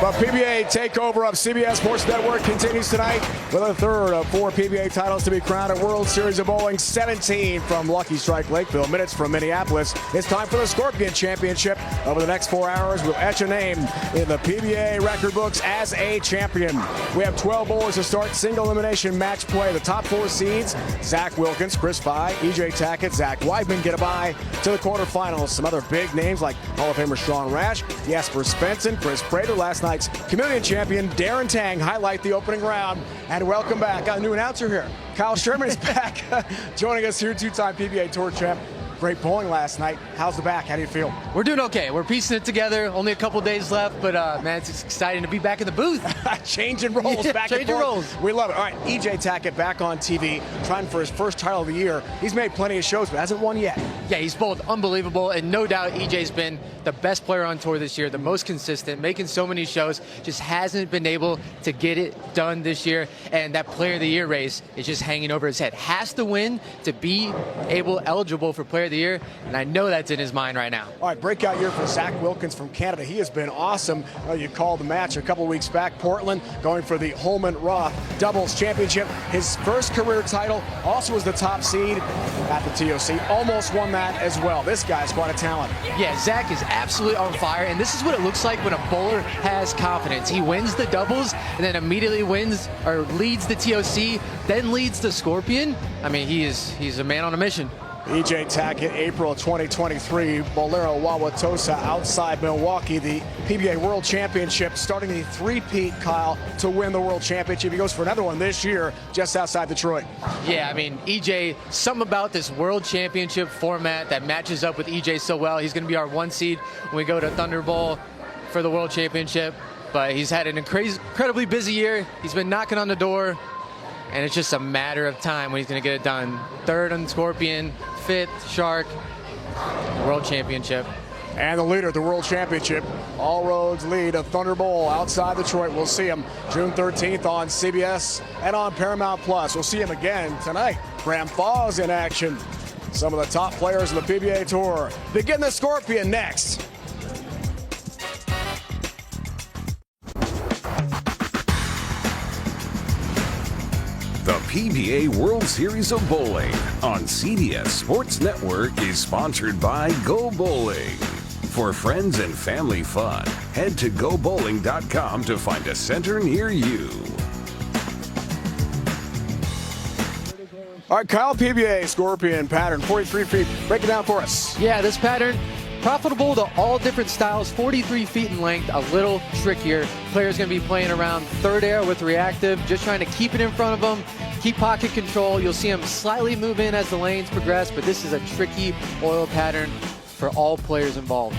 The PBA takeover of CBS Sports Network continues tonight with a third of 4 PBA titles to be crowned at World Series of Bowling. 17 from Lucky Strike Lakeville, minutes from Minneapolis. It's time for the Scorpion Championship. Over the next 4 hours, we'll etch a name in the PBA record books as a champion. We have 12 bowlers to start single elimination match play. The top 4 seeds, Zach Wilkins, Chris Fye, EJ Tackett, Zach Weidman get a bye to the quarterfinals. Some other big names like Hall of Famer Sean Rash, Jasper Svensson, Chris Prater, last night's Chameleon champion Darren Tang highlight the opening round. And welcome back. Got a new announcer here. Kyle Sherman is back joining us here, 2-time PBA Tour champ. Great bowling last night. How's the back? How do you feel? We're doing okay. We're piecing it together. Only a couple days left, but man, it's exciting to be back in the booth. Changing roles, back and forth. Roles. We love it. All right, EJ Tackett back on TV, trying for his first title of the year. He's made plenty of shows, but hasn't won yet. Yeah, he's bowled unbelievable, and no doubt EJ's been the best player on tour this year, the most consistent, making so many shows, just hasn't been able to get it done this year, and that Player of the Year race is just hanging over his head. Has to win to be eligible for Player of the Year, and I know that's in his mind right now. All right, breakout year for Zach Wilkins from Canada. He has been awesome. You called the match a couple weeks back. Portland going for the Holman-Roth Doubles Championship. His first career title, also was the top seed at the TOC. Almost won that as well. This guy's quite a talent. Yeah, Zach is absolutely on fire, and this is what it looks like when a bowler has confidence. He wins the doubles and then immediately wins or leads the TOC, then leads the Scorpion. I mean, he's a man on a mission. EJ Tackett, April 2023, Bolero Wauwatosa outside Milwaukee, the PBA World Championship, starting the three-peat, Kyle, to win the World Championship. He goes for another one this year, just outside Detroit. Yeah, I mean, EJ, something about this World Championship format that matches up with EJ so well. He's going to be our 1 seed when we go to Thunder Bowl for the World Championship. But he's had an incredibly busy year. He's been knocking on the door, and it's just a matter of time when he's going to get it done. 3rd on Scorpion, 5th Shark, World Championship. And the leader of the World Championship, all roads lead to Thunder Bowl outside Detroit. We'll see him June 13th on CBS and on Paramount Plus. We'll see him again tonight. Graham Foss in action. Some of the top players of the PBA Tour. Begin the Scorpion next. The PBA World Series of Bowling on CBS Sports Network is sponsored by Go Bowling. For friends and family fun, head to gobowling.com to find a center near you. All right, Kyle, PBA Scorpion pattern, 43 feet. Break it down for us. Yeah, this pattern, profitable to all different styles, 43 feet in length, a little trickier. Players going to be playing around 3rd air with reactive, just trying to keep it in front of them, keep pocket control. You'll see them slightly move in as the lanes progress, but this is a tricky oil pattern for all players involved.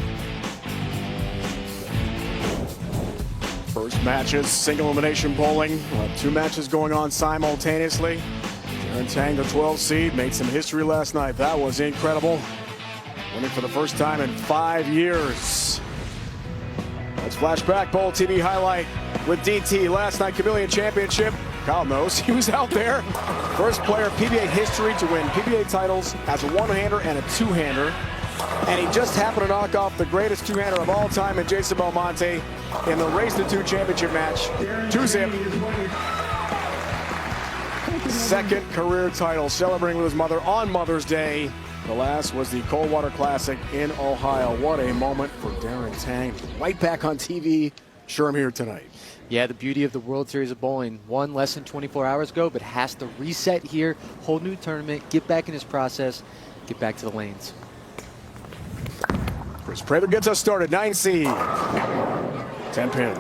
First matches, single elimination bowling. We'll have 2 matches going on simultaneously. Darren Tang, the 12 seed, made some history last night. That was incredible. Winning for the first time in 5 years. Let's flash back, Bowl TV highlight with DT. Last night, Chameleon Championship. Kyle knows he was out there. First player PBA history to win PBA titles as a one-hander and a two-hander. And he just happened to knock off the greatest two-hander of all time in Jason Belmonte in the Race to 2 championship match. 2-zip. Second career title, celebrating with his mother on Mother's Day. The last was the Coldwater Classic in Ohio. What a moment for Darren Tang. Right back on TV. Sure, I'm here tonight. Yeah, the beauty of the World Series of Bowling. Won less than 24 hours ago, but has to reset here, whole new tournament, get back in his process, get back to the lanes. Chris Prater gets us started. 9 seed. 10 pin.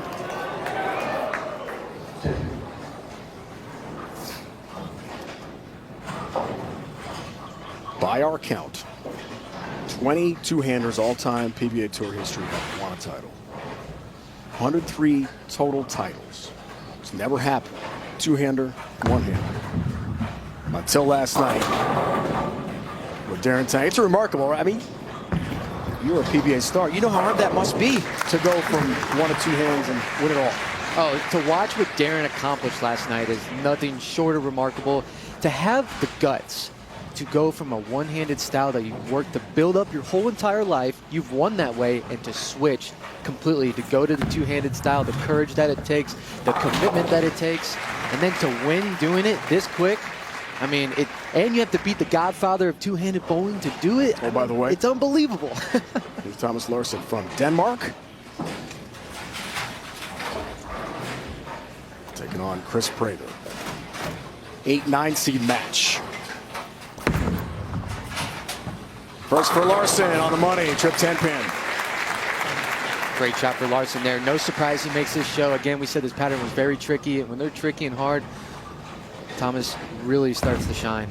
By our count, 20 two-handers all-time PBA Tour history have won a title. 103 total titles. It's never happened. Two-hander, one-hander. Until last night with Darren Tang. It's remarkable, right? I mean, you're a PBA star. You know how hard that must be to go from 1 to 2 hands and win it all. Oh, to watch what Darren accomplished last night is nothing short of remarkable. To have the guts to go from a one-handed style that you've worked to build up your whole entire life, you've won that way, and to switch completely to go to the two-handed style, the courage that it takes, the commitment that it takes, and then to win doing it this quick. I mean, and you have to beat the godfather of two-handed bowling to do it. Oh, by the way, it's unbelievable. Here's Thomas Larsen from Denmark, taking on Chris Prater. 8-9 seed match. First for Larsen on the money, trip 10 pin. Great shot for Larsen there. No surprise he makes this show. Again, we said this pattern was very tricky. When they're tricky and hard, Thomas really starts to shine.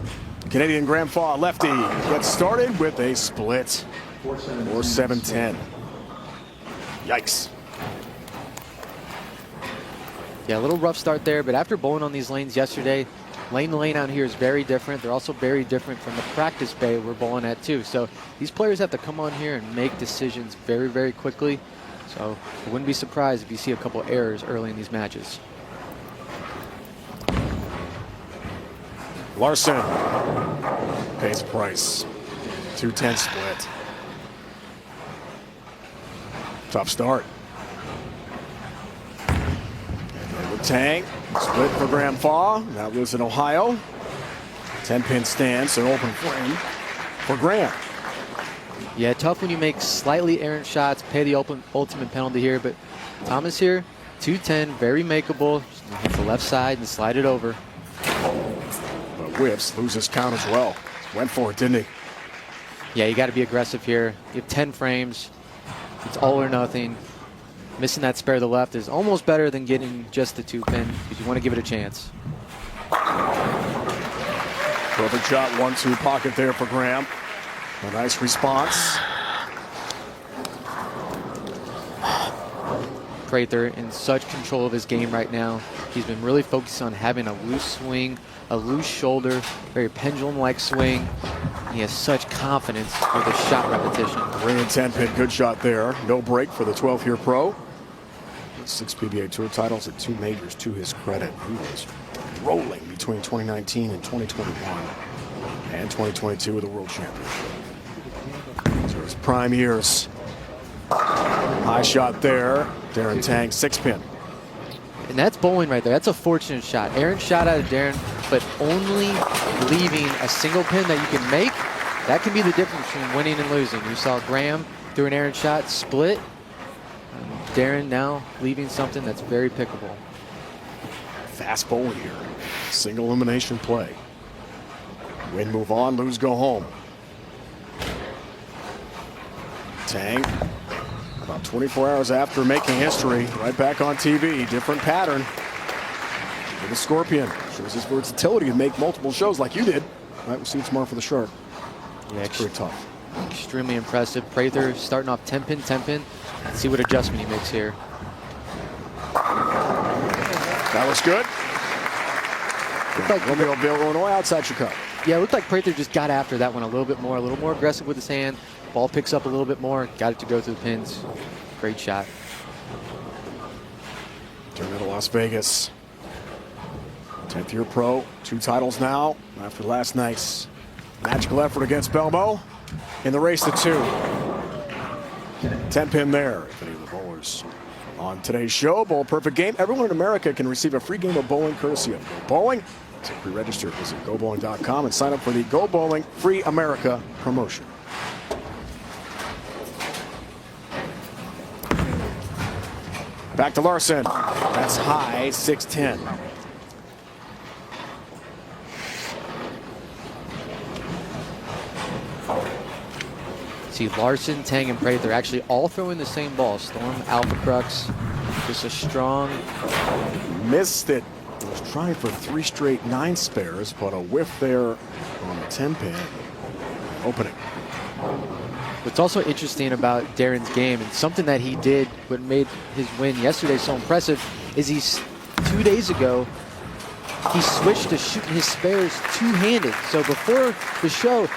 Canadian Grandpa lefty gets started with a split. 4-7-10. Yikes. Yeah, a little rough start there, but after bowling on these lanes yesterday, lane to lane out here is very different. They're also very different from the practice bay we're bowling at too. So these players have to come on here and make decisions very, very quickly. So I wouldn't be surprised if you see a couple errors early in these matches. Larsen pays a price. 2-10 split. Tough start. With Tang, split for Graham Faw. That was in Ohio. 10-pin stance, an open frame for Graham. Yeah, tough when you make slightly errant shots, pay the ultimate penalty here, but Thomas here, 2-10, very makeable. Just hit the left side and slide it over. But whiffs, loses count as well. Went for it, didn't he? Yeah, you got to be aggressive here. You have 10 frames. It's all or nothing. Missing that spare to the left is almost better than getting just the 2-pin because you want to give it a chance. Perfect shot, 1-2 pocket there for Graham. A nice response. Prather in such control of his game right now. He's been really focused on having a loose swing, a loose shoulder, very pendulum-like swing. He has such confidence with his shot repetition. Ring 10-pin, good shot there. No break for the 12th-year pro. 6 PBA Tour titles at 2 majors to his credit. He was rolling between 2019 and 2021 and 2022 with the World Championship. So his prime years. High shot there. Darren Tang, 6-pin. And that's bowling right there. That's a fortunate shot. Errant shot out of Darren, but only leaving a single pin that you can make. That can be the difference between winning and losing. You saw Graham through an errant shot, split. Darren now leaving something that's very pickable. Fast bowling here. Single elimination play. Win, move on, lose, go home. Tang, about 24 hours after making history, right back on TV. Different pattern. For the Scorpion. Shows his versatility to make multiple shows like you did. Right, we'll see you tomorrow for the Shark. Yeah, it's pretty tough. Extremely impressive. Prather starting off 10-pin, 10-pin. Let's see what adjustment he makes here. That was good. Like Romeoville, Illinois, outside Chicago. Yeah, it looked like Prather just got after that one a little more aggressive with his hand. Ball picks up a little bit more, got it to go through the pins. Great shot. Turn to Las Vegas. 10th year pro, 2 titles now after last night's magical effort against Belmo in the race to 2. 10-pin there. If any of the bowlers on today's show, Bowl Perfect Game. Everyone in America can receive a free game of bowling courtesy of Go Bowling. So pre-register, visit GoBowling.com and sign up for the Go Bowling Free America promotion. Back to Larsen. That's high, 6-10. See Larsen, Tang, and Prather actually all throwing the same ball. Storm, Alpha Crux, just a strong. Missed it. Was trying for 3 straight 9 spares, but a whiff there on the 10-pin. Opening. What's also interesting about Darren's game, and something that he did what made his win yesterday so impressive, is 2 days ago, he switched to shooting his spares two-handed. So before the show,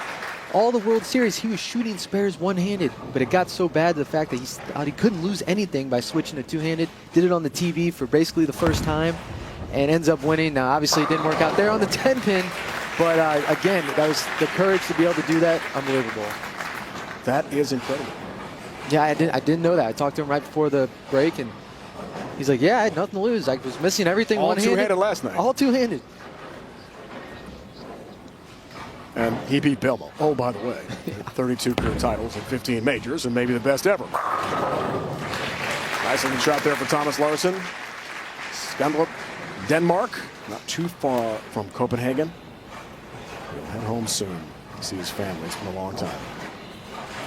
all the World Series, he was shooting spares one-handed, but it got so bad to the fact that he thought he couldn't lose anything by switching to two-handed. Did it on the TV for basically the first time, and ends up winning. Now, obviously, it didn't work out there on the 10-pin, but again, that was the courage to be able to do that. Unbelievable. That is incredible. Yeah, I didn't know that. I talked to him right before the break, and he's like, yeah, I had nothing to lose. I was missing everything All one-handed. two-handed last night. All two-handed. And he beat Belmo. Oh, by the way, 32 career titles and 15 majors, and maybe the best ever. Nice looking shot there for Thomas Larsen. Skandrup, Denmark, not too far from Copenhagen. He'll head home soon to see his family. It's been a long time.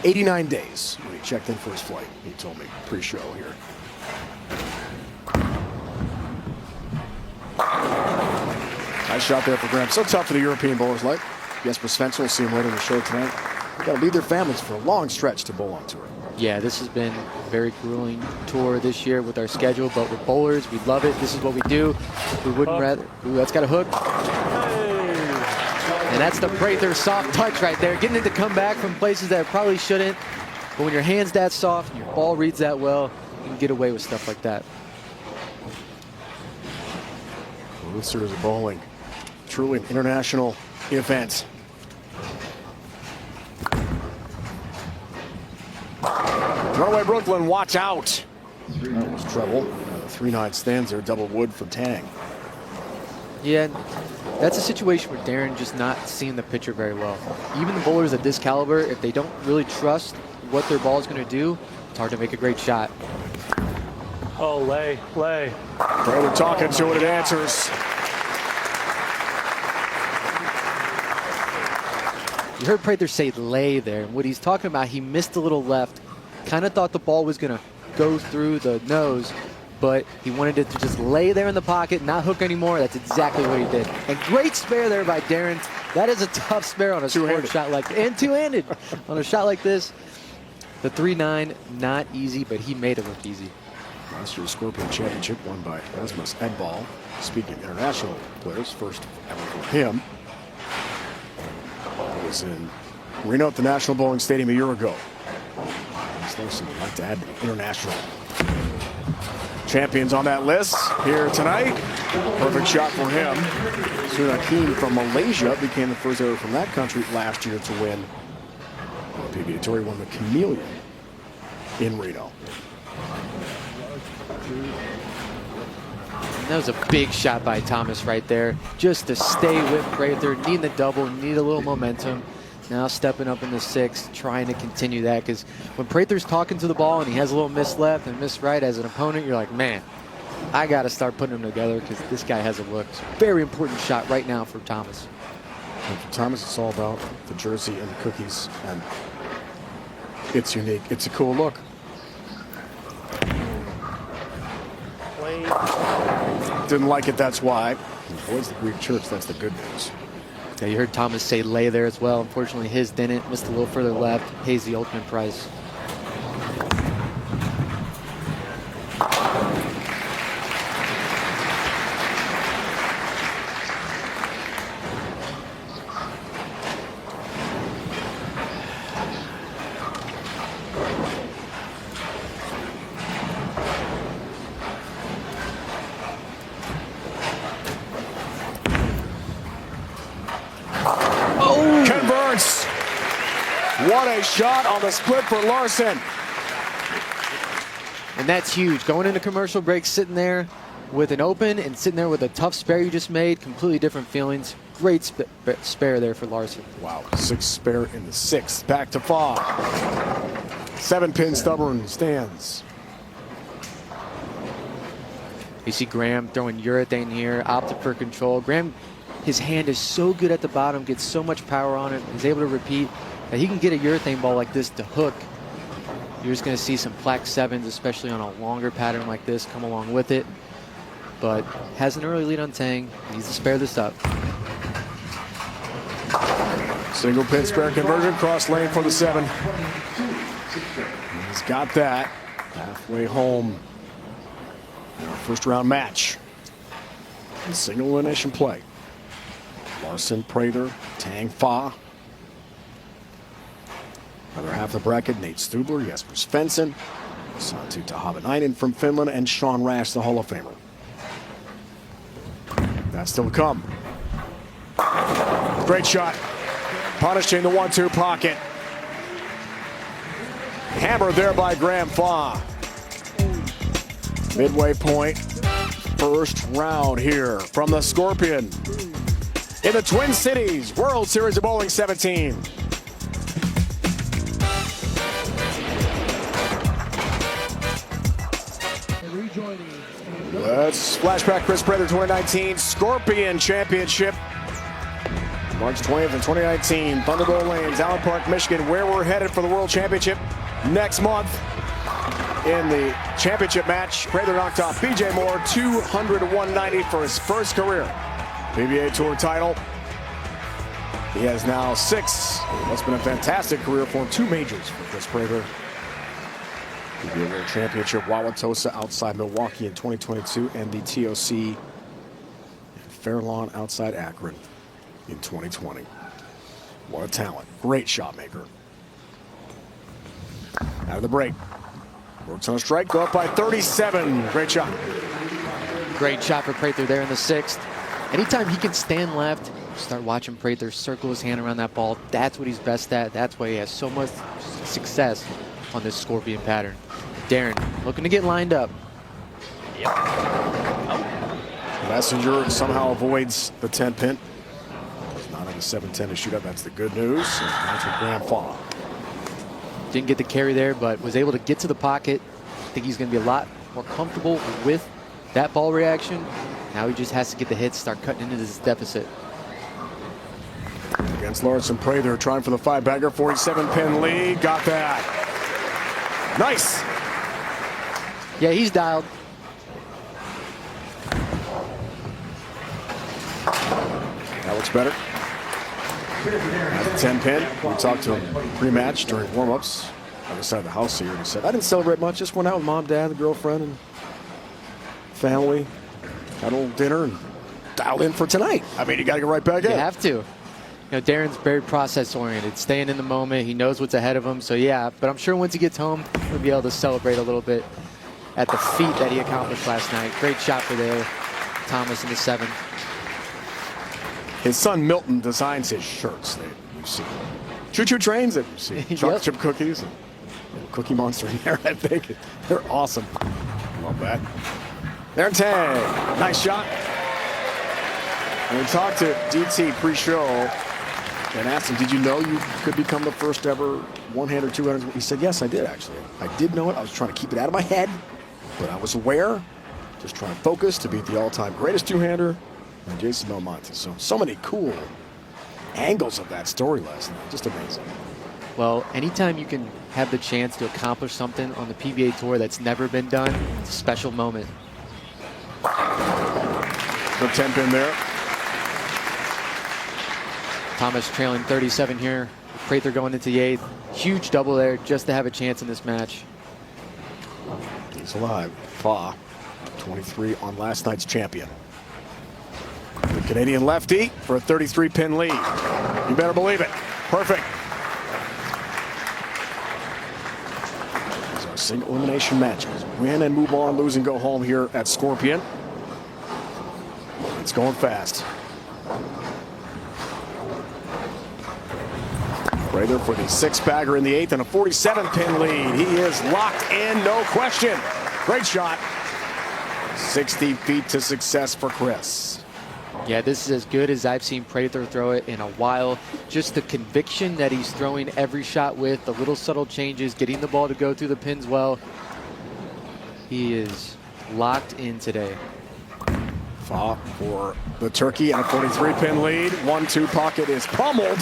89 days when he checked in for his flight, he told me pre-show here. Nice shot there for Graham. So tough for the European bowlers like Jesper Svensson. We'll see him later in the show tonight. They've got to leave their families for a long stretch to bowl on tour. Yeah, this has been a very grueling tour this year with our schedule, but with bowlers, we love it. This is what we do. We wouldn't rather. Ooh, that's got a hook. And that's the Prather soft touch right there. Getting it to come back from places that probably shouldn't. But when your hand's that soft and your ball reads that well, you can get away with stuff like that. World Series of Bowling, truly an international event. Runaway Brooklyn, watch out. That was trouble. 3-9 stands there, double wood for Tang. Yeah, that's a situation where Darren just not seeing the pitcher very well. Even the bowlers at this caliber, if they don't really trust what their ball is going to do, it's hard to make a great shot. Oh, lay. Prather talking to it, it answers. You heard Prather say lay there, and what he's talking about, he missed a little left, kind of thought the ball was going to go through the nose, but he wanted it to just lay there in the pocket, not hook anymore. That's exactly what he did. And great spare there by Darren. That is a tough spare on a sport shot like, and two-handed on a shot like this. The 3-9, not easy, but he made it look easy. Last year's Scorpion Championship won by Rasmus Edball. Speaking of international players, first ever for him. It was in Reno at the National Bowling Stadium a year ago. Larsen would like to add the international champions on that list here tonight. Perfect shot for him. Sunakim from Malaysia became the first ever from that country last year to win the PBA Tour. He won the Chameleon in Reno. And that was a big shot by Thomas right there, just to stay with Prather. Need the double, need a little momentum. Now stepping up in the sixth, trying to continue that, because when Prather's talking to the ball and he has a little miss left and miss right as an opponent, you're like, man, I got to start putting them together because this guy has a look. It's a very important shot right now for Thomas. And for Thomas, it's all about the jersey and the cookies, and it's unique. It's a cool look. Didn't like it, that's why. Avoids the Greek church, that's the good news. Yeah, you heard Thomas say lay there as well. Unfortunately, his didn't. Missed a little further left. Pays the ultimate price. What a shot on the split for Larsen. And that's huge. Going into commercial break, sitting there with an open and sitting there with a tough spare you just made. Completely different feelings. Great spare there for Larsen. Wow, 6 spare in the 6th. Back to Fa. 7-pin stubborn stands. You see Graham throwing urethane here, opted for control. Graham, his hand is so good at the bottom, gets so much power on it. He's able to repeat. That he can get a urethane ball like this to hook. You're just going to see some plaque 7s, especially on a longer pattern like this, come along with it. But has an early lead on Tang. Needs to spare this up. Single pin spare conversion, cross lane for the 7. He's got that. Halfway home. First round match. Single elimination play. Larsen, Prather, Tang, Fa. Other half of the bracket, Nate Stubler, Jesper Svensson, Santtu Tahavanainen from Finland, and Sean Rash, the Hall of Famer. That's still to come. Great shot. Punishing the 1-2 pocket. Hammered there by Graham Faw. Midway point, first round here from the Scorpion in the Twin Cities World Series of Bowling 17. Let's flashback Chris Prather 2019 Scorpion Championship. March 20th in 2019, Thunderbolt Lanes, Allen Park, Michigan, where we're headed for the World Championship next month. In the championship match, Prather knocked off BJ Moore 200-190 for his first career PBA Tour title. He has now 6. That's been a fantastic career for him. 2 majors for Chris Prather. PBA World Championship, Wauwatosa outside Milwaukee in 2022, and the TOC in Fairlawn outside Akron in 2020. What a talent. Great shot maker. Out of the break. Works on a strike, go up by 37. Great shot. Great shot for Prather there in the 6th. Anytime he can stand left, start watching Prather circle his hand around that ball. That's what he's best at. That's why he has so much success on this Scorpion pattern. Darren looking to get lined up. Messenger somehow avoids the 10 pin. He's not in the 7-10 to shoot up. That's the good news. And that's with Graham Faw. Didn't get the carry there, but was able to get to the pocket. I think he's going to be a lot more comfortable with that ball reaction. Now he just has to get the hits, start cutting into this deficit. Against Lawrence Prather, trying for the 5-bagger, 47-pin lead. Got that. Nice. Yeah, he's dialed. That looks better. At the 10-pin, we talked to him pre-match during warm-ups on the side of the house here, and he said, I didn't celebrate much, just went out with mom, dad, the girlfriend, and family, had a little dinner, and dialed in for tonight. I mean, you got to get right back in. You have to. You know, Darren's very process-oriented, staying in the moment. He knows what's ahead of him, so yeah, but I'm sure once he gets home, he'll be able to celebrate a little bit at the feat that he accomplished last night. Great shot for there, Thomas in the 7th. His son Milton designs his shirts that you see. Choo-choo trains that you see. Chocolate chip cookies and Cookie Monster in there, I think. They're awesome. Love that. There and tag. Nice shot. And we talked to DT pre-show and asked him, did you know you could become the first ever one-hander, two-hander? He said, yes, I did, actually. I did know it. I was trying to keep it out of my head, but I was aware. Just trying to focus to beat the all-time greatest two-hander, and Jason Belmonte. So many cool angles of that story last night. Just amazing. Well, anytime you can have the chance to accomplish something on the PBA Tour that's never been done, it's a special moment. The 10-pin there. Thomas trailing 37 here. Prather going into the 8th. Huge double there just to have a chance in this match. He's alive. Faw, 23 on last night's champion. The Canadian lefty for a 33-pin lead. You better believe it. Perfect. These are single elimination matches. Win and move on, lose and go home here at Scorpion. It's going fast. Prather for the 6-bagger in the 8th and a 47-pin lead. He is locked in, no question. Great shot. 60 feet to success for Chris. Yeah, this is as good as I've seen Prather throw it in a while. Just the conviction that he's throwing every shot with, the little subtle changes, getting the ball to go through the pins well. He is locked in today. Faw for the turkey and a 43-pin lead. 1-2 pocket is pummeled.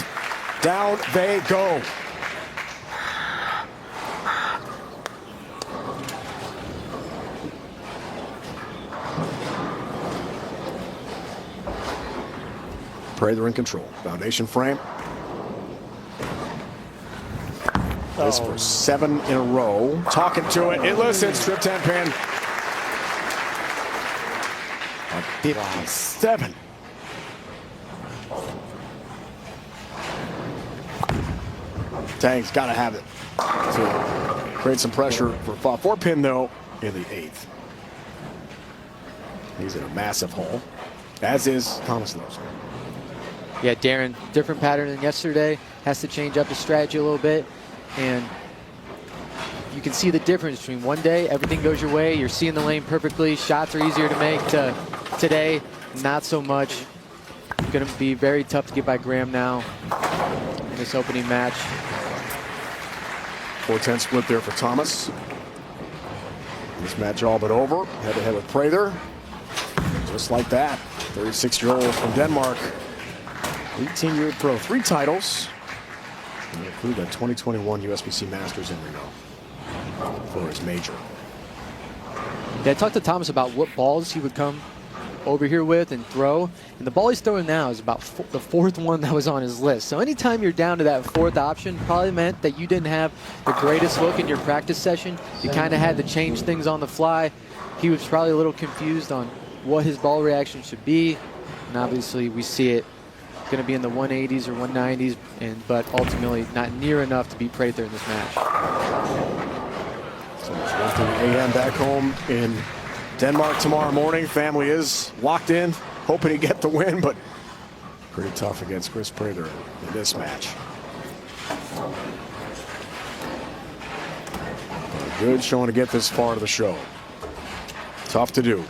Down they go. Prather in control. Foundation frame. This for 7 in a row. Talking to it. It listens. Trip 10 pin. A 57. Tang's got to have it to create some pressure for 4-pin though in the 8th. He's in a massive hole, as is Thomas Larson. Yeah, Darren, different pattern than yesterday. Has to change up his strategy a little bit. And you can see the difference between one day, everything goes your way, you're seeing the lane perfectly, shots are easier to make, to today, not so much. Going to be very tough to get by Graham now in this opening match. 4-10 split there for Thomas. This match all but over. Head-to-head with Prather. Just like that. 36-year-old from Denmark. 18-year pro. 3 titles. Including the 2021 USBC Masters in Reno for his major. Yeah, I talked to Thomas about what balls he would come over here with and throw. And the ball he's throwing now is about the 4th one that was on his list. So anytime you're down to that 4th option, probably meant that you didn't have the greatest look in your practice session. You kind of had to change things on the fly. He was probably a little confused on what his ball reaction should be. And obviously we see it going to be in the 180s or 190s, but ultimately not near enough to beat Prather in this match. So it's 1:30 a.m. back home in Denmark tomorrow morning. Family is locked in, hoping to get the win, but pretty tough against Chris Prather in this match. But a good showing to get this far to the show. Tough to do.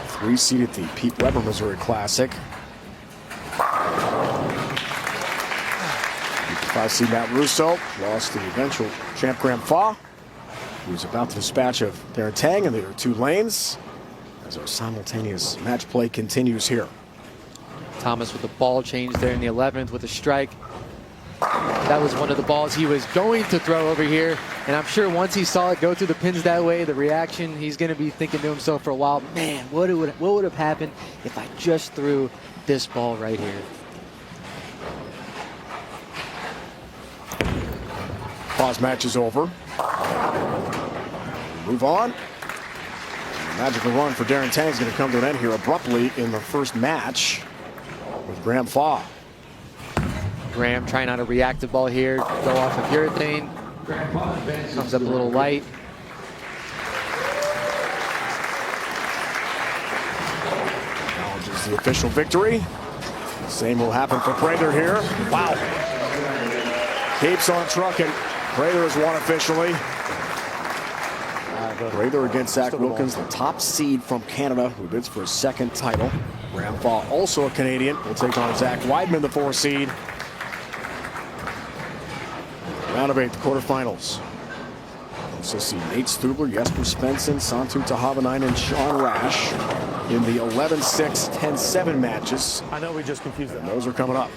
3 seed at the Pete Weber Missouri Classic. 5 seed Matt Russo lost the eventual champ Graham Faw. He was about to dispatch of Darren Tang in the 2 lanes as our simultaneous match play continues here. Thomas with the ball change there in the 11th with a strike. That was one of the balls he was going to throw over here. And I'm sure once he saw it go through the pins that way, the reaction, he's going to be thinking to himself for a while, man, what would have happened if I just threw this ball right here? Pause match is over. Move on. Magical run for Darren Tang is going to come to an end here abruptly in the first match with Graham Faw. Graham trying not to react to ball here, go off of urethane. Comes up a little light. Acknowledges the official victory. Same will happen for Prather here. Wow. Keeps on trucking. Prather has won officially. Prather against Zach Wilkins, the top seed from Canada, who bids for his 2nd title. Graham Faw, also a Canadian, will take on Zach Weidman, the 4 seed. Round of 8, the quarterfinals. Also see Nate Stubler, Jesper Svensson, Santu Tahavanainen, and Sean Rash in the 11-6, 10-7 matches. I know we just confused them. Those are coming up.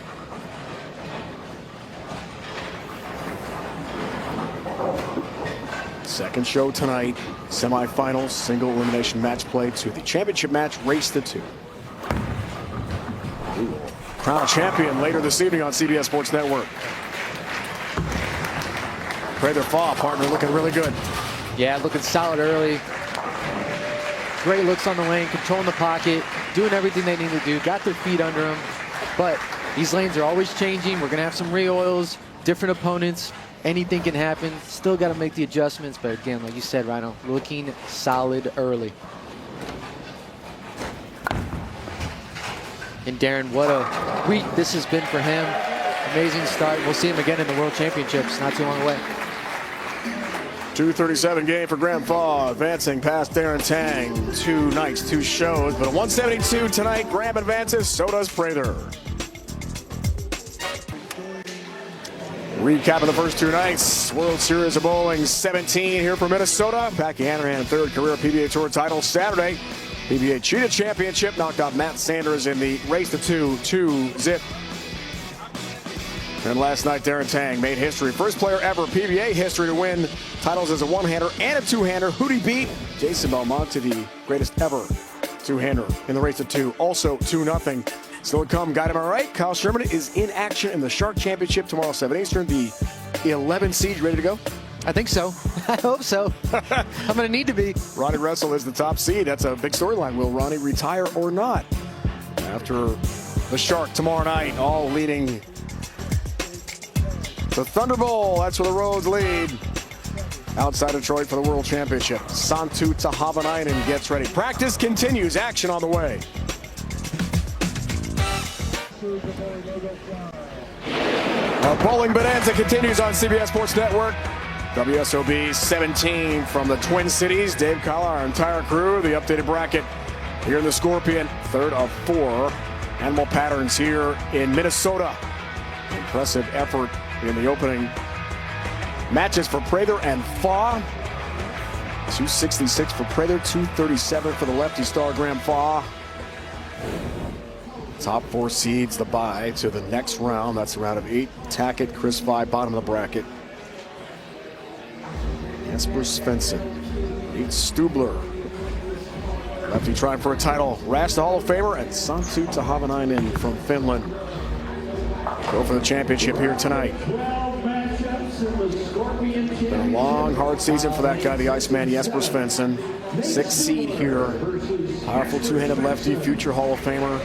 Second show tonight, semifinals, single elimination match play to the championship match, race to 2. Crown champion later this evening on CBS Sports Network. Prather Faw, partner, looking really good. Yeah, looking solid early. Great looks on the lane, controlling the pocket, doing everything they need to do, got their feet under them. But these lanes are always changing. We're going to have some re-oils, different opponents. Anything can happen. Still got to make the adjustments. But again, like you said, Rhino, looking solid early. And Darren, what a week this has been for him. Amazing start. We'll see him again in the World Championships not too long away. 2:37 game for Graham Faw, advancing past Darren Tang. 2 nights, 2 shows, but a 172 tonight. Graham advances, so does Prather. Recapping the first 2 nights, World Series of Bowling 17 here for Minnesota. Packy Hanrahan, 3rd career PBA Tour title Saturday. PBA Cheetah Championship knocked out Matt Sanders in the race to 2-zip. And last night, Darren Tang made history. First player ever PBA history to win titles as a 1-hander and a 2-hander. Who'd he beat? Jason Belmonte, the greatest ever 2-hander in the race to 2. Also 2-0. Still to come, guide him all right. Kyle Sherman is in action in the Shark Championship tomorrow, 7 Eastern. The 11 seed ready to go? I think so. I hope so. I'm going to need to be. Ronnie Russell is the top seed. That's a big storyline. Will Ronnie retire or not? After the Shark tomorrow night, all leading the Thunder Bowl. That's where the roads lead. Outside Detroit for the World Championship. Santu Tahavanainen gets ready. Practice continues. Action on the way. Bowling Bonanza continues on CBS Sports Network. WSOB 17 from the Twin Cities. Dave Collar, our entire crew, the updated bracket here in the Scorpion. Third of 4. Animal Patterns here in Minnesota. Impressive effort in the opening matches for Prather and Faw. 266 for Prather, 237 for the lefty star Graham Faw. Top 4 seeds the bye to the next round. That's a round of 8. Tackett, Chris Vi, bottom of the bracket. Jesper Svensson, Nate Stubler. Lefty trying for a title. Rash, the Hall of Famer, and Santtu Tahvanainen from Finland. Go for the championship here tonight. Been a long, hard season for that guy, the Iceman, Jesper Svensson. 6th seed here. Powerful two-handed lefty, future Hall of Famer.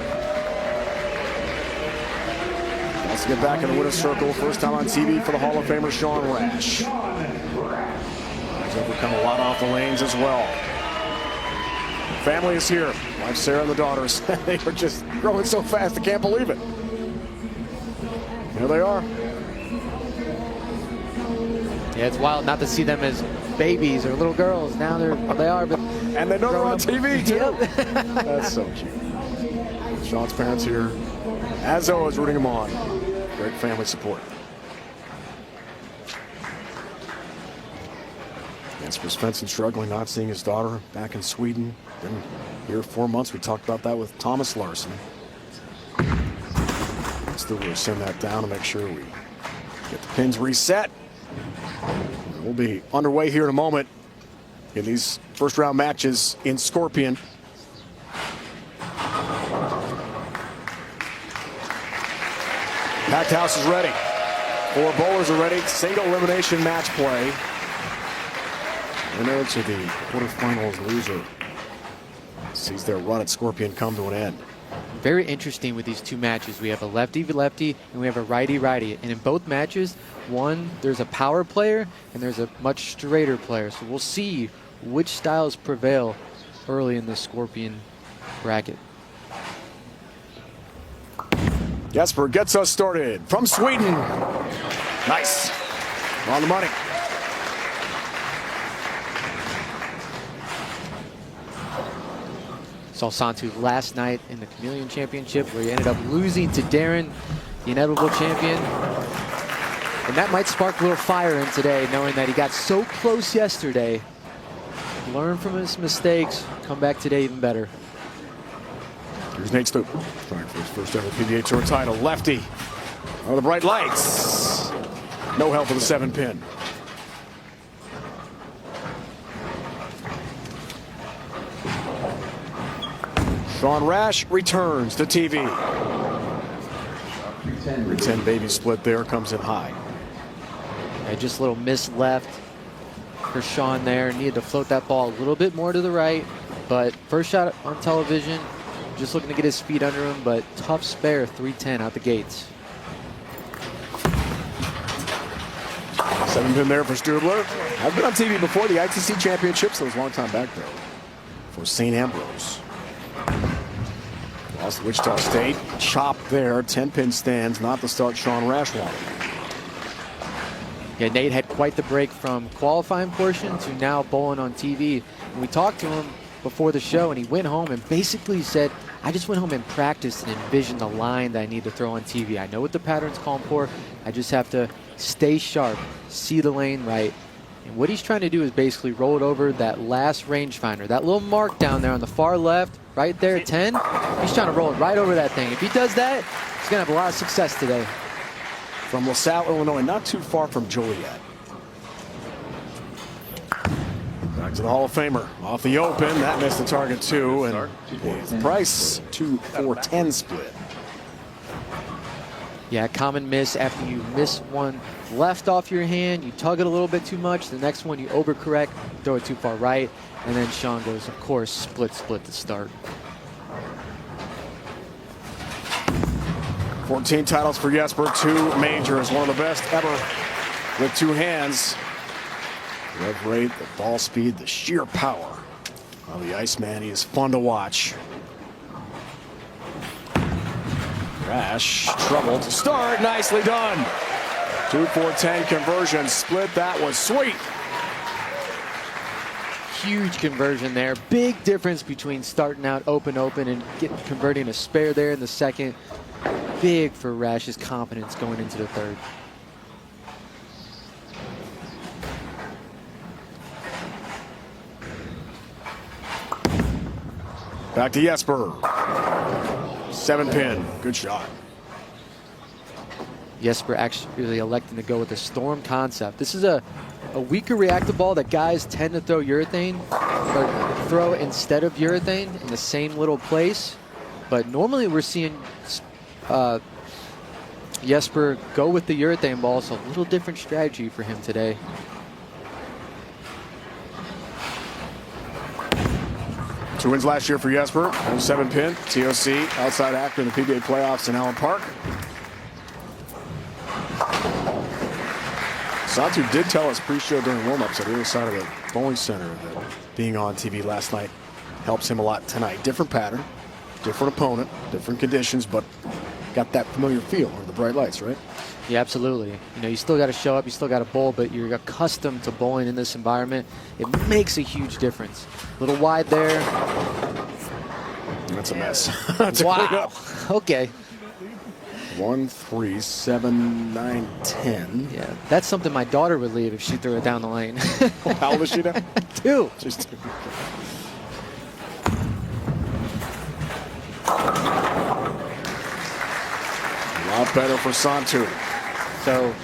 Wants to get back in the winner's circle. First time on TV for the Hall of Famer, Sean Rash. He's overcome a lot off the lanes as well. Family is here. Wife Sarah and the daughters. They are just growing so fast, I can't believe it. Here they are. Yeah, it's wild not to see them as babies or little girls. Now they are. But and they know they're on TV too. Yep. That's so cute. Sean's parents here, as always, rooting him on. Great family support. Jesper Svensson struggling, not seeing his daughter back in Sweden. Been here 4 months. We talked about that with Thomas Larson. Still will send that down to make sure we get the pins reset. We'll be underway here in a moment in these first round matches in Scorpion. Packed house is ready. 4 bowlers are ready. Single elimination match play. Winner to the quarterfinals loser sees their run at Scorpion come to an end. Very interesting with these 2 matches. We have a lefty-lefty and we have a righty-righty. And in both matches, one, there's a power player and there's a much straighter player. So we'll see which styles prevail early in the Scorpion bracket. Jesper gets us started from Sweden. Nice. On the money. Saw Santtu last night in the Chameleon Championship where he ended up losing to Darren, the inevitable champion. And that might spark a little fire in today, knowing that he got so close yesterday. Learn from his mistakes, come back today even better. Here's Nate Stubler, trying for his first ever PBA Tour title. Lefty. Oh, the bright lights. No help with the 7-pin. Sean Rash returns to TV. 310 baby split there, comes in high. Yeah, just a little miss left for Sean there. Needed to float that ball a little bit more to the right. But first shot on television, just looking to get his feet under him, but tough spare 310 out the gates. 7-pin there for Stubler. I've been on TV before, the ITC Championships. That was a long time back, though, for St. Ambrose. Lost to Wichita State. Chop there. 10-pin stands. Not the start Sean Rash wanted. Yeah, Nate had quite the break from qualifying portion to now bowling on TV. And we talked to him before the show, and he went home and basically said, I just went home and practiced and envisioned the line that I need to throw on TV. I know what the pattern's calling for. I just have to stay sharp, see the lane right. And what he's trying to do is basically roll it over that last rangefinder, that little mark down there on the far left, right there at 10. He's trying to roll it right over that thing. If he does that, he's going to have a lot of success today. From LaSalle, Illinois, not too far from Joliet. Back to the Hall of Famer. Off the open, that missed the target too. And Price, 2-4-10 split. Yeah, common miss after you miss one left off your hand, you tug it a little bit too much. The next one you overcorrect, throw it too far right, and then Sean goes, of course, split to start. 14 titles for Jesper, 2 majors, one of the best ever with 2 hands. Rev rate, the ball speed, the sheer power of the Iceman. He is fun to watch. Rash, trouble to start, nicely done. 2 for 10 conversion. Split. That was sweet. Huge conversion there. Big difference between starting out open and converting a spare there in the second. Big for Rash's confidence going into the third. Back to Jesper. 7-pin. Good shot. Jesper actually electing to go with the Storm concept. This is a weaker reactive ball that guys tend to throw urethane, or throw instead of urethane in the same little place. But normally we're seeing Jesper go with the urethane ball, so a little different strategy for him today. Two wins last year for Jesper. 7-pin. TOC outside actor in the PBA playoffs in Allen Park. Santu did tell us pre-show during warm-ups at the other side of the bowling center that being on TV last night helps him a lot tonight. Different pattern, different opponent, different conditions, but got that familiar feel under the bright lights, right? Yeah, absolutely. You know, you still got to show up, you still got to bowl, but you're accustomed to bowling in this environment. It makes a huge difference. A little wide there. That's a mess. That's wow. a cleanup. Okay. 1, 3, 7, 9, 10. Yeah, that's something my daughter would leave if she threw it down the lane. How old is she now? 2. She's 2. A lot better for Santu. So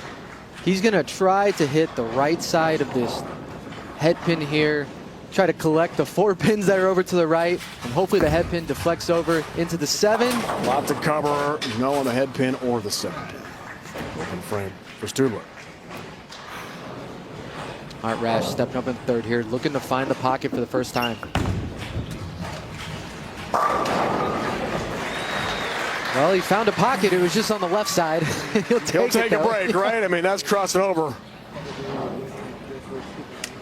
he's going to try to hit the right side of this head pin here, try to collect the 4 pins that are over to the right, and hopefully the head pin deflects over into the 7. A lot to cover, no on the head pin or the 7 pin. Open frame for Stubler. All right, Rash stepping up in third here, looking to find the pocket for the first time. Well, he found a pocket. It was just on the left side. He'll take a break, right? I mean, that's crossing over.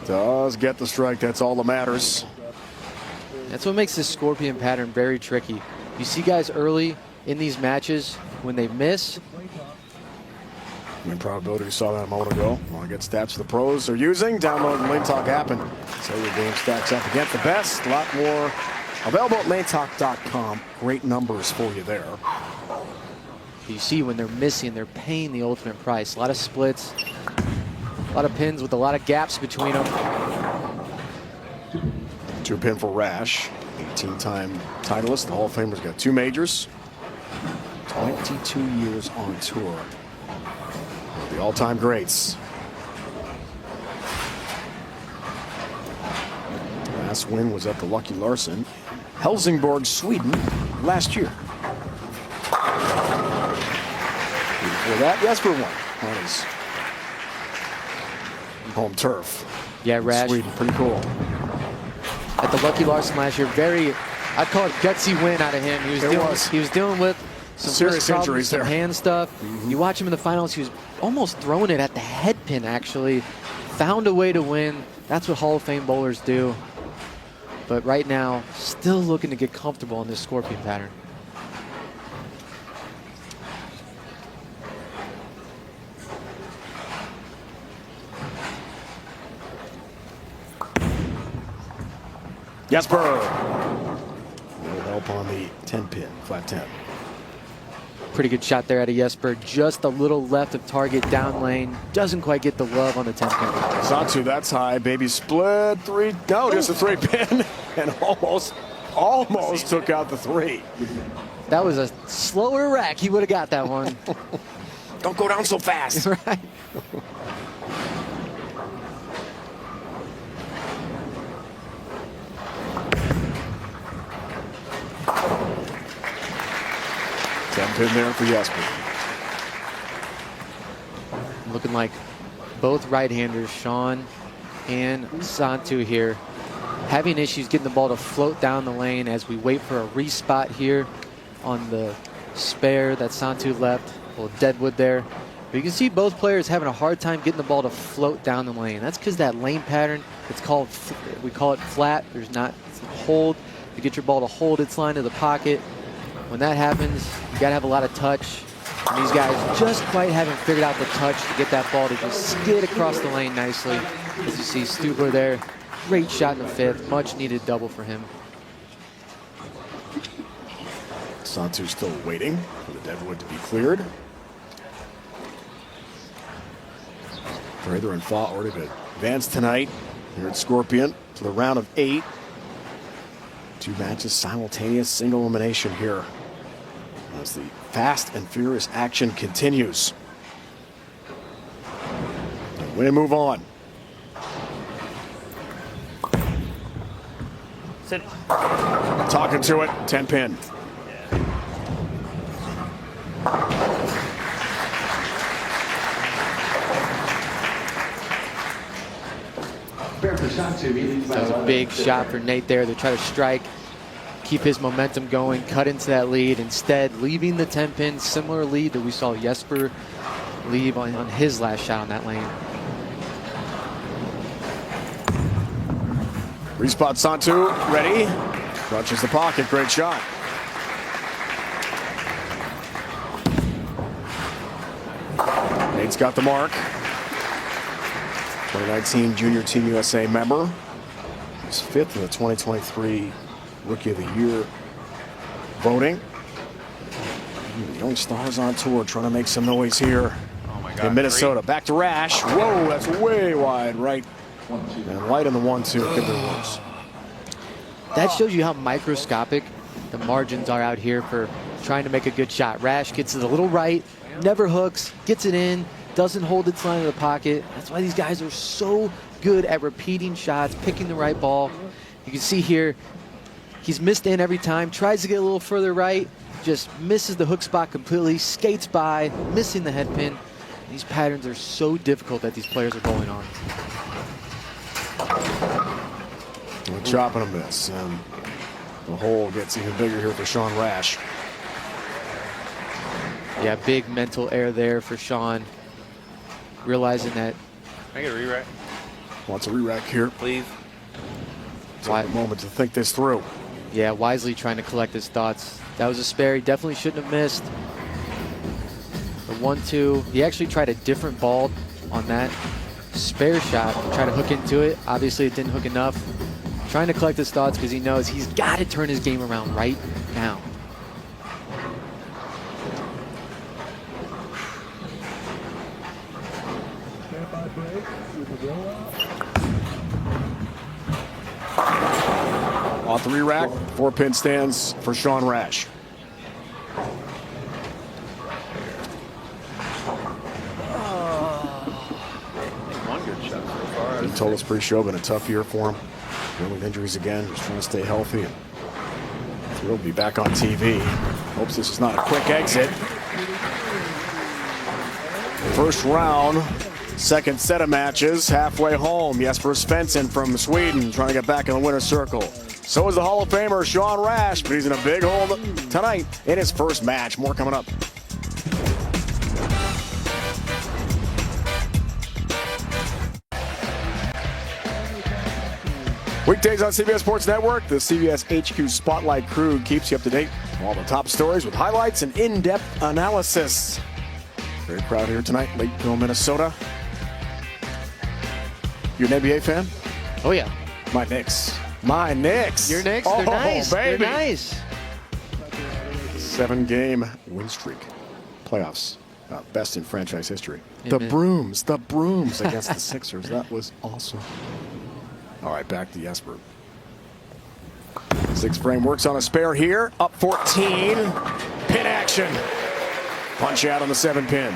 Does get the strike. That's all that matters. That's what makes this scorpion pattern very tricky. You see guys early in these matches, when they miss. In probability, we saw that a moment ago. Want to get stats the pros are using. Download the Lane Talk app and so your game stacks up against the best. A lot more available at lanetalk.com. Great numbers for you there. You see when they're missing, they're paying the ultimate price. A lot of splits, a lot of pins with a lot of gaps between them. 2 pin for Rash. 18-time titleist. The Hall of Famer's got 2 majors. 22 years on tour. The all-time greats. Last win was at the Lucky Larson, Helsingborg, Sweden, last year. Before that, Jesper won on his home turf. Yeah, Rash. Sweden, pretty cool. At the Lucky Larson last year, I'd call it gutsy win out of him. He was dealing with some serious injuries some there. hand stuff. You watch him in the finals, he was almost throwing it at the head pin, actually. Found a way to win. That's what Hall of Fame bowlers do. But right now, still looking to get comfortable in this scorpion pattern. Jesper. No help on the 10 pin, flat 10. Pretty good shot there out of Jesper. Just a little left of target down lane. Doesn't quite get the love on the 10 pin. Santu, that's high. Baby split 3. No, just a 3 pin. And almost took out the 3. That was a slower rack. He would have got that one. Don't go down so fast. Right. Pin there for Jesper. Looking like both right-handers, Sean and Santu here, having issues getting the ball to float down the lane as we wait for a respot here on the spare that Santu left. A little deadwood there. But you can see both players having a hard time getting the ball to float down the lane. That's because that lane pattern, we call it flat. There's not hold to get your ball to hold its line to the pocket. When that happens, you got to have a lot of touch. And these guys just quite haven't figured out the touch to get that ball to just skid across the lane nicely. As you see Stubler there, great shot in the fifth, much needed double for him. Santu still waiting for the deadwood to be cleared. Prather and Fa already advanced tonight here at Scorpion to the round of 8. 2 matches, simultaneous single elimination here as the fast and furious action continues. Way to move on. Sit. Talking to it, 10 pin. That was a big shot for Nate there to try to strike, keep his momentum going, cut into that lead. Instead, leaving the 10 pin, similar lead that we saw Jesper leave on his last shot on that lane. Respot Santu, ready. Crunches the pocket, great shot. Nate's got the mark. 2019 Junior Team USA member. He's 5th in the 2023 Rookie of the Year voting. Young stars on tour trying to make some noise here in Minnesota. Great. Back to Rash. Whoa, that's way wide right. And light in the 1-2. Could be worse. That shows you how microscopic the margins are out here for trying to make a good shot. Rash gets it a little right, never hooks, gets it in, doesn't hold its line in the pocket. That's why these guys are so good at repeating shots, picking the right ball. You can see here, he's missed in every time, tries to get a little further right, just misses the hook spot completely, skates by, missing the head pin. These patterns are so difficult that these players are bowling on. A chop and a miss. And the hole gets even bigger here for Sean Rash. Yeah, big mental error there for Sean. Realizing that. Can I get a re-rack? Wants a re-rack here. Please. Take a moment to think this through. Yeah, wisely trying to collect his thoughts. That was a spare. He definitely shouldn't have missed. The 1-2. He actually tried a different ball on that spare shot. Tried to hook into it. Obviously, it didn't hook enough. Trying to collect his thoughts because he knows he's got to turn his game around right now. Off the re-rack, 4-pin stands for Sean Rash. One good shot so far. He told us pre-show, been a tough year for him. Dealing with injuries again, just trying to stay healthy. And thrilled to be back on TV. Hopes this is not a quick exit. First round, second set of matches, halfway home. Jesper Svensson from Sweden trying to get back in the winner's circle. So is the Hall of Famer Sean Rash, but he's in a big hole tonight in his first match. More coming up. Weekdays on CBS Sports Network, the CBS HQ Spotlight crew keeps you up to date with all the top stories with highlights and in-depth analysis. Very proud here tonight, Lakeville, Minnesota. You an NBA fan? Oh, yeah. My Knicks. My Knicks. Your Knicks, oh, they're nice. Baby. They're nice. 7-game win streak. Playoffs. Best in franchise history. The Amen. Brooms against the Sixers. That was awesome. All right, back to Jesper. 6 frame works on a spare here. Up 14. Pin action. Punch out on the 7-pin.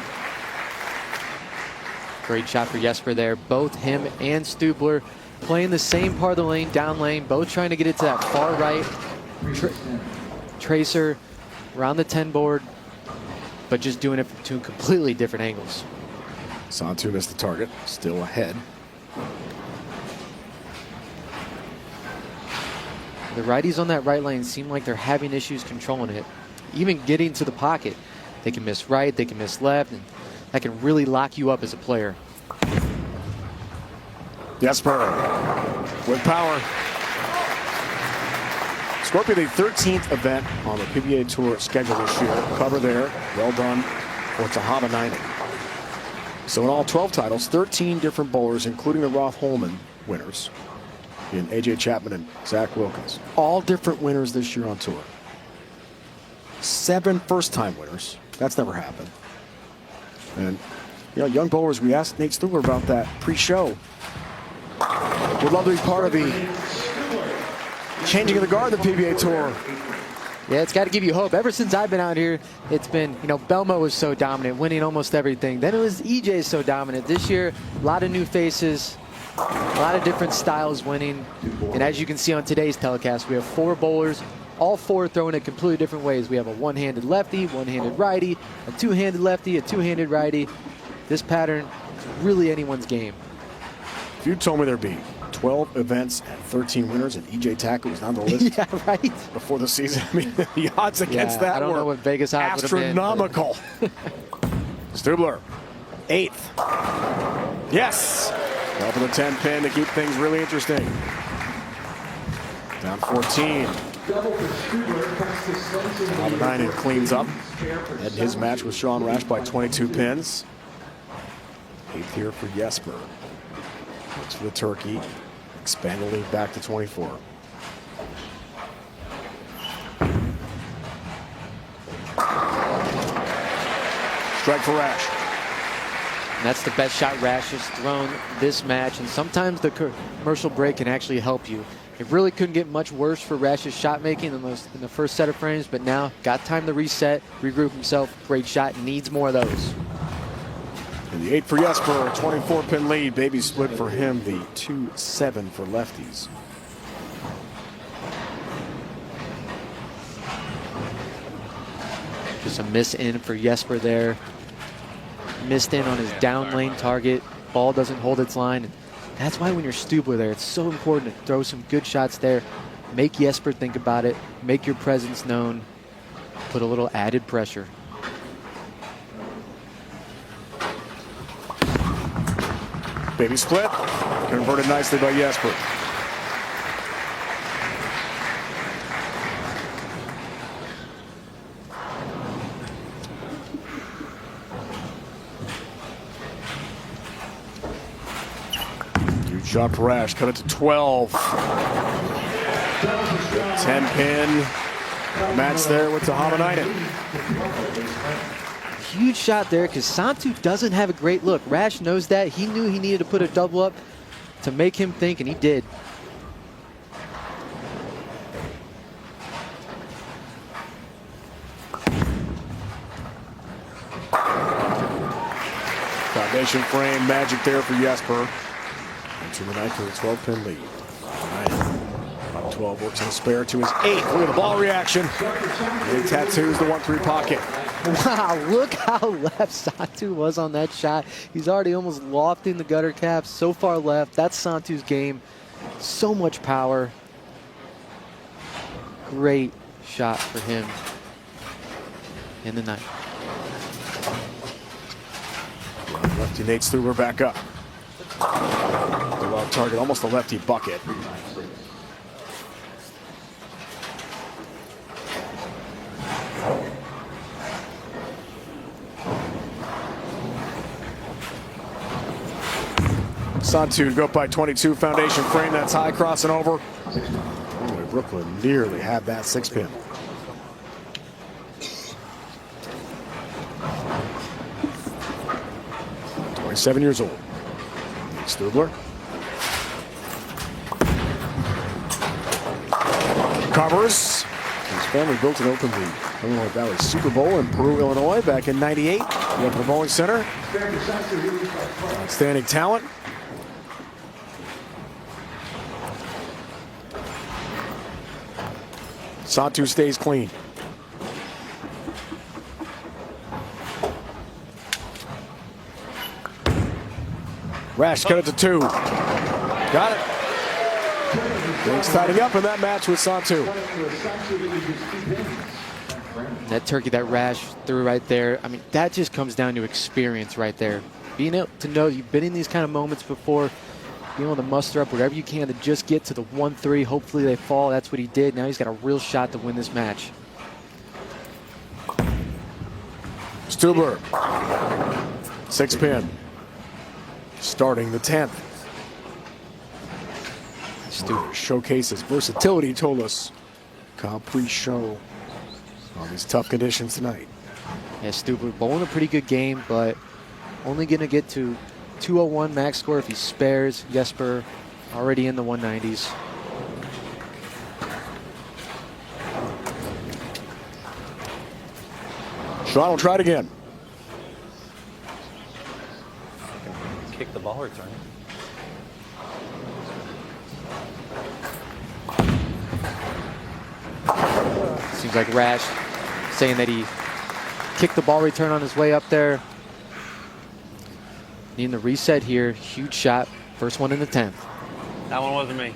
Great shot for Jesper there. Both him and Stubler playing the same part of the lane, down lane, both trying to get it to that far right tracer around the 10 board, but just doing it from 2 completely different angles. Santu missed the target, still ahead. The righties on that right lane seem like they're having issues controlling it, even getting to the pocket. They can miss right, they can miss left, and that can really lock you up as a player. Jesper with power. Scorpio, the 13th event on the PBA Tour schedule this year. Cover there. Well done or Tahama. So in all 12 titles, 13 different bowlers, including the Roth Holman winners in A.J. Chapman and Zach Wilkins. All different winners this year on tour. 7 first-time winners. That's never happened. And, you know, young bowlers, we asked Nate Stubler about that pre-show. Would love to be part of the changing of the guard of the PBA Tour. Yeah, it's got to give you hope. Ever since I've been out here, it's been, you know, Belmo was so dominant, winning almost everything. Then it was EJ so dominant. This year, a lot of new faces, a lot of different styles winning. And as you can see on today's telecast, we have 4 bowlers, all 4 throwing it completely different ways. We have a one-handed lefty, one-handed righty, a two-handed lefty, a two-handed righty. This pattern is really anyone's game. If you told me there'd be 12 events and 13 winners, and E.J. Tackett was on the list Yeah, right. before the season, I mean, the odds against that I don't were know what Vegas odds would have been, astronomical. Stubler, 8th. Yes! Up for the 10 pin to keep things really interesting. Down 14. Tahama cleans up. And his match with Sean Rash by 22 pins. 8th here for Jesper. Looks for the turkey. Expand the lead back to 24. Strike for Rash. And that's the best shot Rash has thrown this match. And sometimes the commercial break can actually help you. It really couldn't get much worse for Rash's shot making in the first set of frames, but now got time to reset, regroup himself. Great shot, needs more of those. And the 8 for Jesper, a 24-pin lead. Baby split for him, the 2-7 for lefties. Just a miss in for Jesper there. Missed in on his down lane target. Ball doesn't hold its line. That's why when you're Stubler there, it's so important to throw some good shots there. Make Jesper think about it. Make your presence known. Put a little added pressure. Baby split. Converted nicely by Jesper. Huge shot for Rash. Cut it to 12. 10 pin match there with Tahama. Huge shot there because Santu doesn't have a great look. Rash knows that. He knew he needed to put a double up to make him think, and he did. Foundation frame magic there for Jesper. Into the night for the 12-pin lead. 12 works in a spare to his 8th. Look at the ball reaction. He tattoos the 1-3 pocket. Wow, look how left Santu was on that shot. He's already almost lofting the gutter cap. So far left. That's Santu's game. So much power. Great shot for him in the night. Lefty Nate Stubler back up. The long target, almost a lefty bucket. Santu to go up by 22, foundation frame, that's high, crossing over. Boy, Brooklyn nearly had that 6-pin. Years old. Stubler. Covers. His family built and opened the Illinois Valley Super Bowl in Peru, Illinois back in '98. He went to the Bowling Center. Outstanding talent. Santu stays clean. Rash cut it to 2. Got it. Things tidying up in that match with Santu. That turkey that Rash threw right there, I mean, that just comes down to experience right there. Being able to know you've been in these kind of moments before, being able to muster up whatever you can to just get to the 1-3. Hopefully they fall. That's what he did. Now he's got a real shot to win this match. Stuber, 6-pin, starting the 10th. Stuber showcases versatility, told us Kyle pre-show on these tough conditions tonight. Yeah, Stuber bowling a pretty good game, but only going to get to 201 max score if he spares. Jesper already in the 190s. Sean will try it again. Kick the ball return. Seems like Rash saying that he kicked the ball return on his way up there. Needing the reset here. Huge shot. First one in the 10th. That one wasn't me.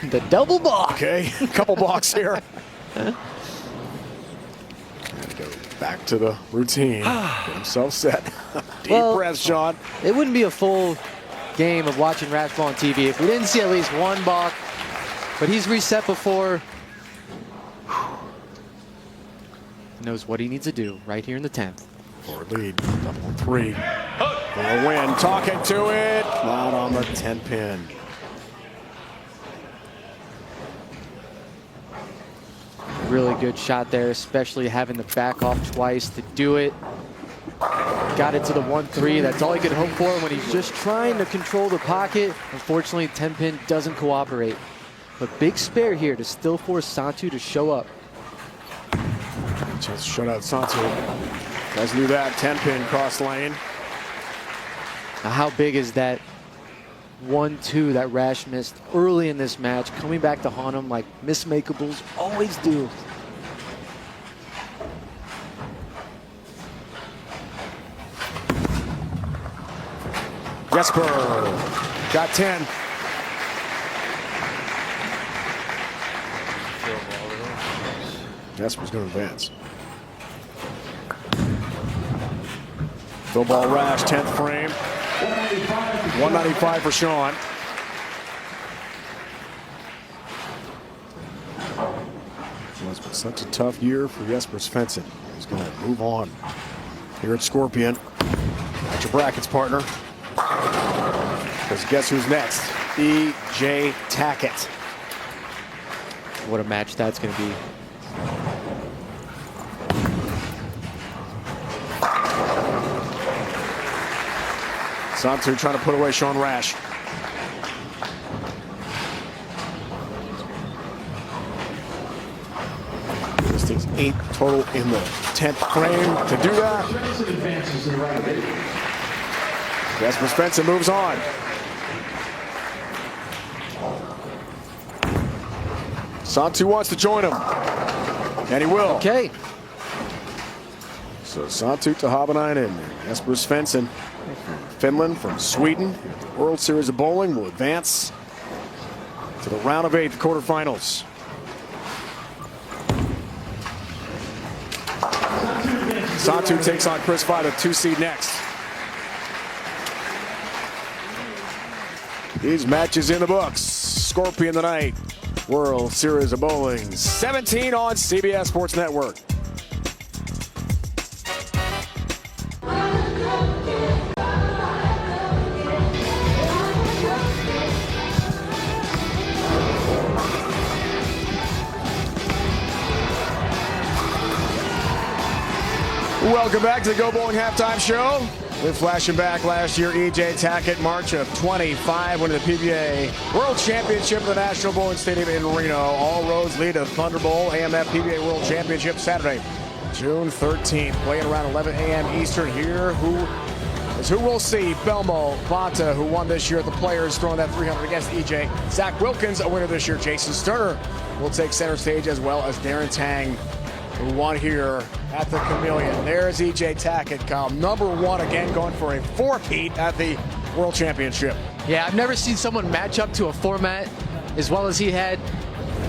The double balk. Okay, a couple blocks here. And go back to the routine. Get himself set. Deep breath, Sean. It wouldn't be a full game of watching Rash ball on TV if we didn't see at least one balk. But he's reset before. Knows what he needs to do right here in the 10th. Forward lead, double 3. For a win, talking to it. Not on the 10-pin. Really good shot there, especially having the back off twice to do it. Got it to the 1-3. That's all he could hope for when he's just trying to control the pocket. Unfortunately, 10-pin doesn't cooperate. But big spare here to still force Santu to show up. Just shut out Santu. Guys knew that. 10-pin cross lane. Now how big is that 1-2 that Rash missed early in this match, coming back to haunt him like mismakeables always do. Jesper got 10. Jesper's going to advance. Fill ball Rash, 10th frame. 195 for Sean. It's been such a tough year for Jesper Svensson. He's going to move on here at Scorpion. Got your brackets, partner. Because guess who's next? EJ Tackett. What a match that's going to be. Santu trying to put away Sean Rash. This takes 8 total in the 10th frame to do that. Jesper Svensson moves on. Santu wants to join him, and he will. Okay. So Santu to Havenainen and Jesper Svensson from Finland, from Sweden, the World Series of Bowling will advance to the round of 8, the quarterfinals. Santu takes on Chris Vita, 2 seed next. These matches in the books. Scorpion tonight, World Series of Bowling 17 on CBS Sports Network. Welcome back to the Go Bowling Halftime Show. We're flashing back last year, EJ Tackett, March of 25, winning the PBA World Championship of the National Bowling Stadium in Reno. All roads lead to the Thunder Bowl AMF PBA World Championship Saturday, June 13th, playing around 11 a.m. Eastern here. Who we'll see. Belmo Vanta, who won this year at the Players, throwing that 300 against EJ. Zach Wilkins, a winner this year. Jason Sterner will take center stage, as well as Darren Tang, who won here at the Chameleon. There's EJ Tackett, Kyle. #1 again, going for a 4-peat at the World Championship. Yeah, I've never seen someone match up to a format as well as he had.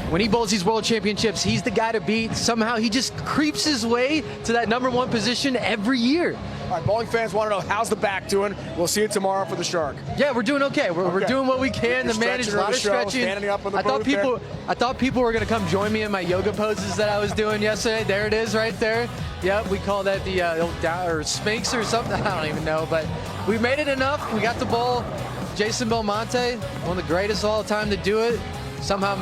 When he bowls these World Championships, he's the guy to beat. Somehow he just creeps his way to that #1 position every year. All right, bowling fans want to know, how's the back doing? We'll see you tomorrow for the Shark. Yeah, we're doing okay. We're doing what we can You're to manage a lot of stretching. Standing up on the I thought people were going to come join me in my yoga poses that I was doing yesterday. There it is right there. Yep, we call that the old or Sphinx or something. I don't even know, but we made it enough. We got the bowl. Jason Belmonte, one of the greatest of all time to do it. Somehow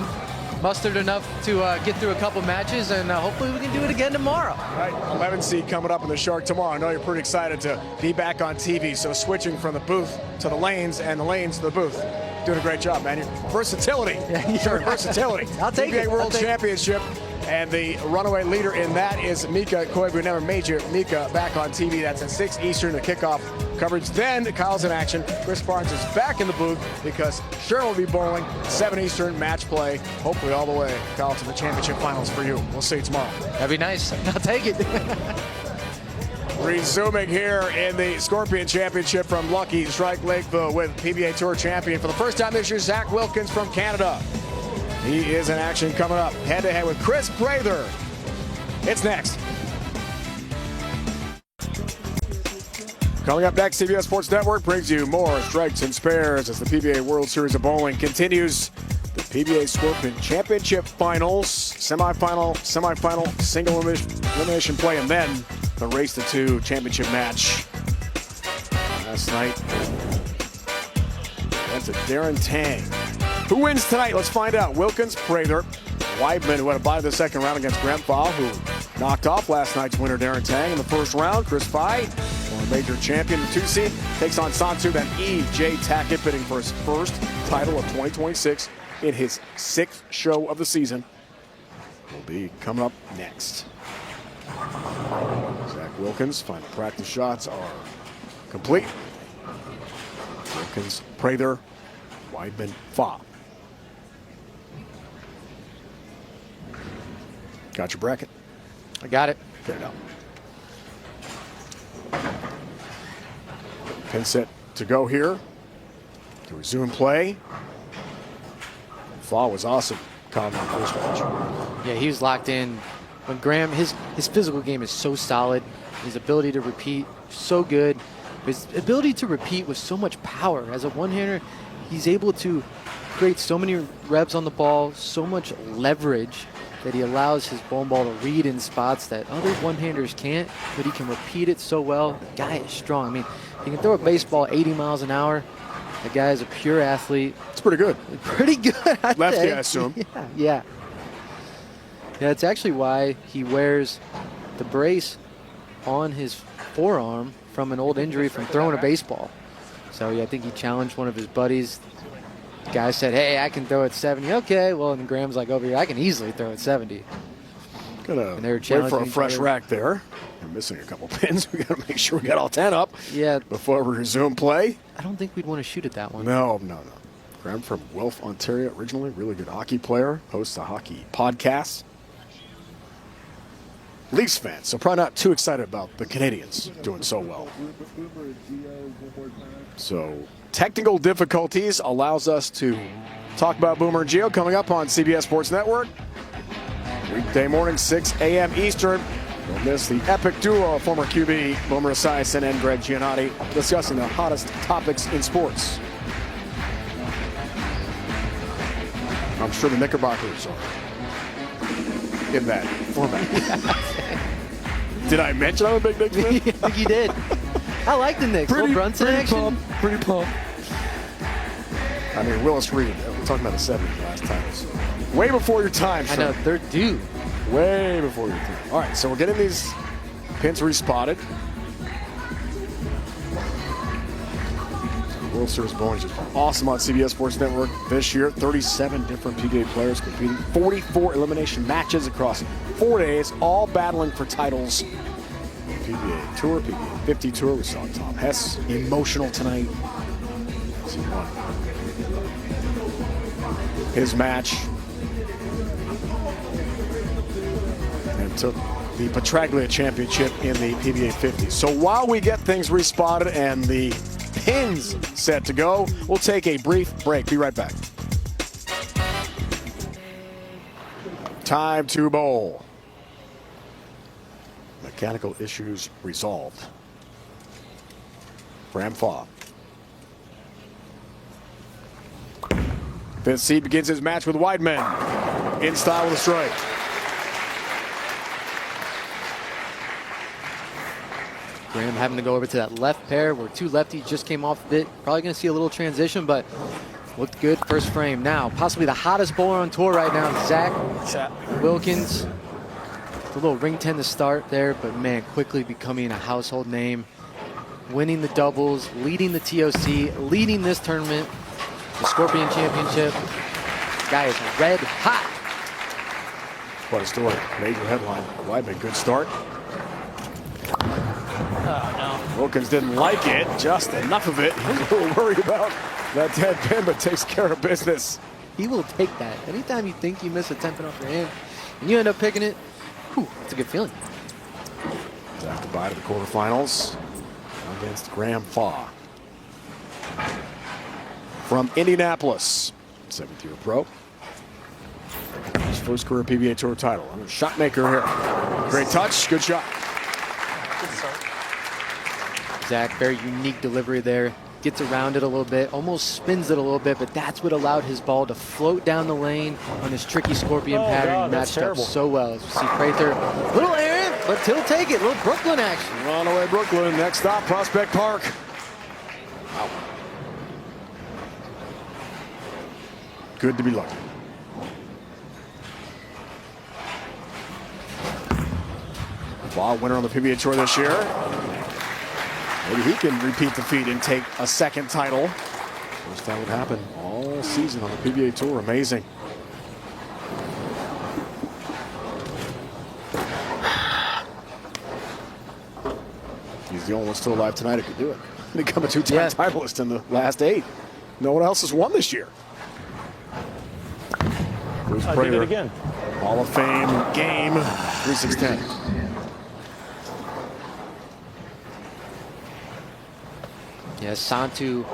mustered enough to get through a couple matches, and hopefully we can do it again tomorrow. All right, 11 seed coming up in the Shark tomorrow. I know you're pretty excited to be back on TV, so switching from the booth to the lanes and the lanes to the booth. Doing a great job, man. Your versatility. Sure, versatility. I'll take PBA it. World Championship. And the runaway leader in that is Mika Koivu. Never major. Mika back on TV. That's at 6 Eastern, the kickoff coverage. Then Kyle's in action. Chris Barnes is back in the booth because Sharon will be bowling 7 Eastern match play. Hopefully all the way, Kyle, to the championship finals for you. We'll see you tomorrow. That'd be nice. I'll take it. Resuming here in the Scorpion Championship from Lucky Strike Lakeville with PBA Tour champion for the first time this year, Zach Wilkins from Canada. He is in action coming up head-to-head with Chris Prather. It's next. Coming up next, CBS Sports Network brings you more strikes and spares as the PBA World Series of Bowling continues. The PBA Scorpion Championship Finals, semifinal, single elimination play, and then the race to 2 championship match. Last night, that's a Darren Tang. Who wins tonight? Let's find out. Wilkins, Prather, Weidman, who had a bye of the second round against Graham Fall, who knocked off last night's winner, Darren Tang, in the first round. Chris Pye, former major champion, the 2 seed, takes on Sansu, then E.J. Tackett, bidding for his first title of 2026 in his 6th show of the season. Will be coming up next. Zach Wilkins, final practice shots are complete. Wilkins, Prather, Weidman, Fa. Got your bracket? I got it. Get it out. Pin set to go here to resume play. Fa was awesome. Coming in the first match. Yeah, he was locked in. When Graham, his physical game is so solid. His ability to repeat, so good. His ability to repeat with so much power. As a one-hander, he's able to create so many revs on the ball, so much leverage that he allows his bowling ball to read in spots that other one-handers can't, but he can repeat it so well. The guy is strong. I mean, he can throw a baseball 80 miles an hour. The guy is a pure athlete. It's pretty good. Pretty good, I Lefty, think. I assume. Yeah. Yeah, it's actually why he wears the brace on his forearm from an old injury from throwing a baseball. So, yeah, I think he challenged one of his buddies. The guy said, hey, I can throw it 70. Okay, well, and Graham's like, over here, I can easily throw it 70. Gonna they were wait for a challenging fresh each other. rack there. We're missing a couple pins. We gotta make sure we got all 10 up Yeah, before we resume play. I don't think we'd want to shoot at that one. No. Graham from Guelph, Ontario, originally. Really good hockey player. Hosts a hockey podcast. Leafs fan, so probably not too excited about the Canadians doing so well. So, technical difficulties allows us to talk about Boomer and Gio coming up on CBS Sports Network. Weekday morning, 6 a.m. Eastern. Don't miss the epic duo of former QB Boomer Esiason and Greg Giannotti discussing the hottest topics in sports. I'm sure the Knickerbockers are in that format. Did I mention I'm a big Knicks fan? I think you did. I like the Knicks. Will Brunson action. Pretty pumped. I mean, Willis Reed. We were talking about the 70s last time. So way before your time, I know, sir. they're due. Way before your time. All right, so we're getting these pins respotted. World Series bowling is awesome on CBS Sports Network this year. 37 different PBA players competing. 44 elimination matches across 4 days, all battling for titles. PBA Tour, PBA 50 Tour. We saw Tom Hess emotional tonight as he won his match and took the Petraglia Championship in the PBA 50. So while we get things respotted and the pins set to go, we'll take a brief break. Be right back. Time to bowl. Mechanical issues resolved. Graham Faw. Fifth seed begins his match with Weidman. In style with a strike. Graham having to go over to that left pair where two lefties just came off of it. Probably going to see a little transition, but looked good first frame. Now, possibly the hottest bowler on tour right now, Zach Wilkins. A little ring 10 to start there, but man, quickly becoming a household name. Winning the doubles, leading the TOC, leading this tournament, the Scorpion Championship. This guy is red hot. What a story. Major headline. Weidman, good start. Wilkins didn't like it, just enough of it. He's a little worried about that dead pin, but takes care of business. He will take that. Anytime you think you miss a 10 pin off your hand and you end up picking it, whew, that's a good feeling. Zach to bye to the quarterfinals against Graham Faw. From Indianapolis, 7th-year pro. His first career PBA Tour title. I'm a shot maker here. Great touch, good shot. Zach, very unique delivery there. Gets around it a little bit, almost spins it a little bit, but that's what allowed his ball to float down the lane on this tricky Scorpion pattern. God, matched up so well. As you see Prather, little errant, but he'll take it. Little Brooklyn action. Runaway Brooklyn, next stop, Prospect Park. Wow. Good to be lucky. Faw, winner on the PBA Tour this year. Maybe he can repeat the feat and take a second title. First time would happen all season on the PBA Tour. Amazing. He's the only one still alive tonight who could do it. Become a two-time titleist in the last 8. No one else has won this year. Bruce I did it again. Hall of Fame game, 3-6-10. Yes, Santu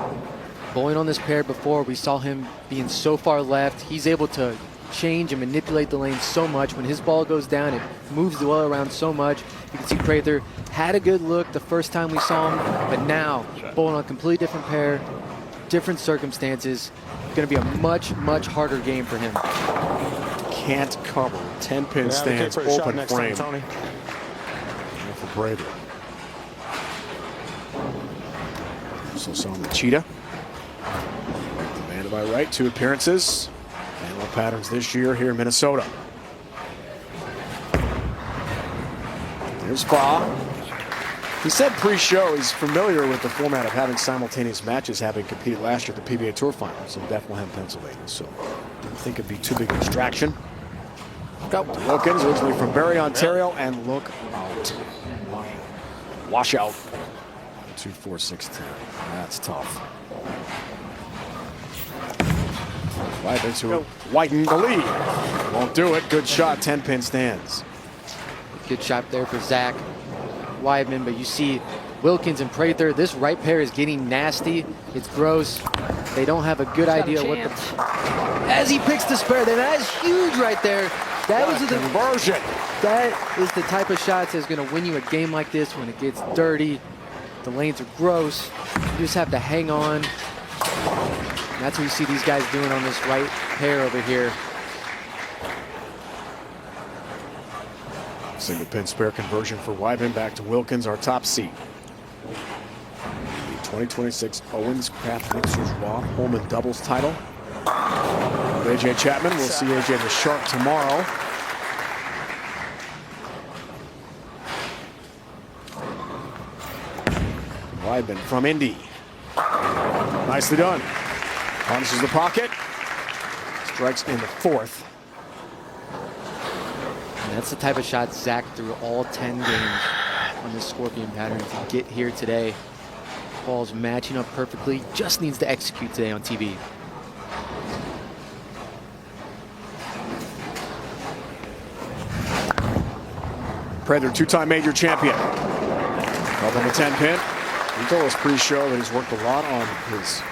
bowling on this pair before. We saw him being so far left. He's able to change and manipulate the lane so much. When his ball goes down, it moves the well around so much. You can see Prather had a good look the first time we saw him, but now bowling on a completely different pair, different circumstances. Going to be a much, much harder game for him. Can't cover. 10-pin stance, open frame. Tony. For Prather. Also saw him the Cheetah. Demanded by right, 2 appearances. Animal patterns this year here in Minnesota. There's Faw. He said pre-show he's familiar with the format of having simultaneous matches, having competed last year at the PBA Tour Finals in Bethlehem, Pennsylvania. So I didn't think it'd be too big a distraction. Got Wilkins, originally from Barrie, Ontario, and look out. Wash out. 2-4-6-10. That's tough. Weidman to widen the lead. Won't do it. Good shot. 10-pin stands. Good shot there for Zach Weidman, but you see Wilkins and Prather. This right pair is getting nasty. It's gross. They don't have a good idea what the... As he picks the spare, that is huge right there. That was the conversion. That is the type of shots that's going to win you a game like this when it gets dirty. The lanes are gross. You just have to hang on. And that's what you see these guys doing on this right pair over here. Single pin spare conversion for Weidman. Back to Wilkins, our top seed. The 2026 Owens Craft Mixers Raw Holman doubles title. AJ Chapman. We'll see AJ the Shark tomorrow. Weidman from Indy. Nicely done. Punishes the pocket. Strikes in the 4th. And that's the type of shot Zach threw all 10 games on this Scorpion pattern to get here today. Ball's matching up perfectly. Just needs to execute today on TV. Prather, 2-time major champion. Up on the 10-pin. He told us pre-show that he's worked a lot on his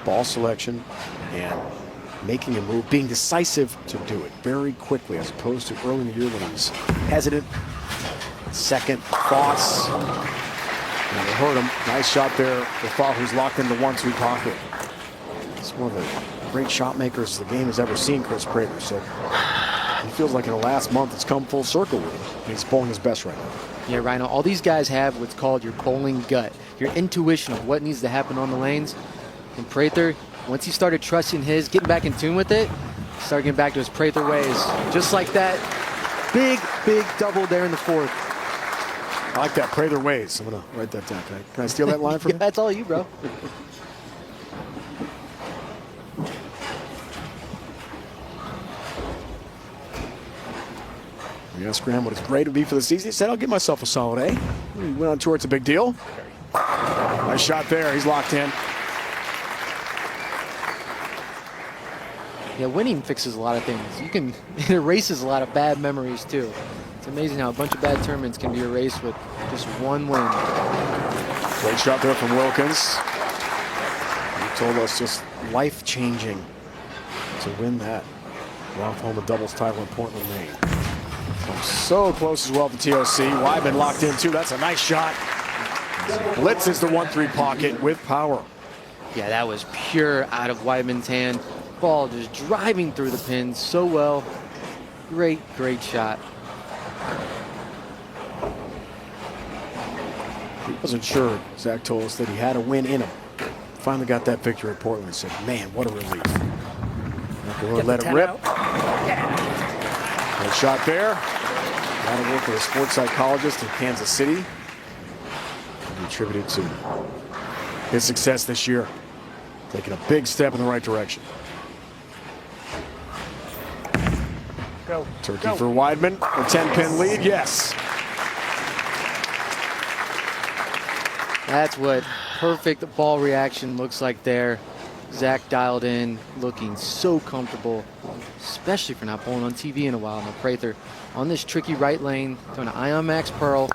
ball selection and making a move, being decisive to do it very quickly as opposed to early in the year when he was hesitant, second thoughts. And they hurt him. Nice shot there for Fall, who's locked in the 1-2 pocket. It's one of the great shot makers the game has ever seen, Chris Prater. So he feels like in the last month it's come full circle with him. And he's bowling his best right now. Yeah, Rhino, all these guys have what's called your bowling gut, your intuition of what needs to happen on the lanes. And Prather, once he started trusting his, getting back in tune with it, started getting back to his Prather ways. Just like that big double there in the fourth. I like that, Prather ways. I'm going to write that down. Can I steal that line from you? That's all you, bro. We asked Graham what his grade would be for the season. He said, I'll give myself a solid A. He went on tour. It's a big deal. Nice shot there. He's locked in. Yeah, winning fixes a lot of things. It erases a lot of bad memories, too. It's amazing how a bunch of bad tournaments can be erased with just one win. Great shot there from Wilkins. He told us just life-changing to win that. Oklahoma doubles title in Portland, Maine. So close as well to TOC. Weidman locked in too. That's a nice shot. Blitzes the 1-3 pocket with power. Yeah, that was pure out of Weidman's hand. Ball just driving through the pins so well. Great shot. He wasn't sure. Zach told us that he had a win in him. Finally got that victory at Portland and said, man, what a relief. Not going to let it rip. Good shot there. A lot of work with a sports psychologist in Kansas City. He attributed to his success this year. Taking a big step in the right direction. Go. Turkey for Weidman. A 10-pin lead, yes. That's what perfect ball reaction looks like there. Zach dialed in, looking so comfortable, especially for not bowling on TV in a while. Now Prather on this tricky right lane, throwing an Ion Max Pearl.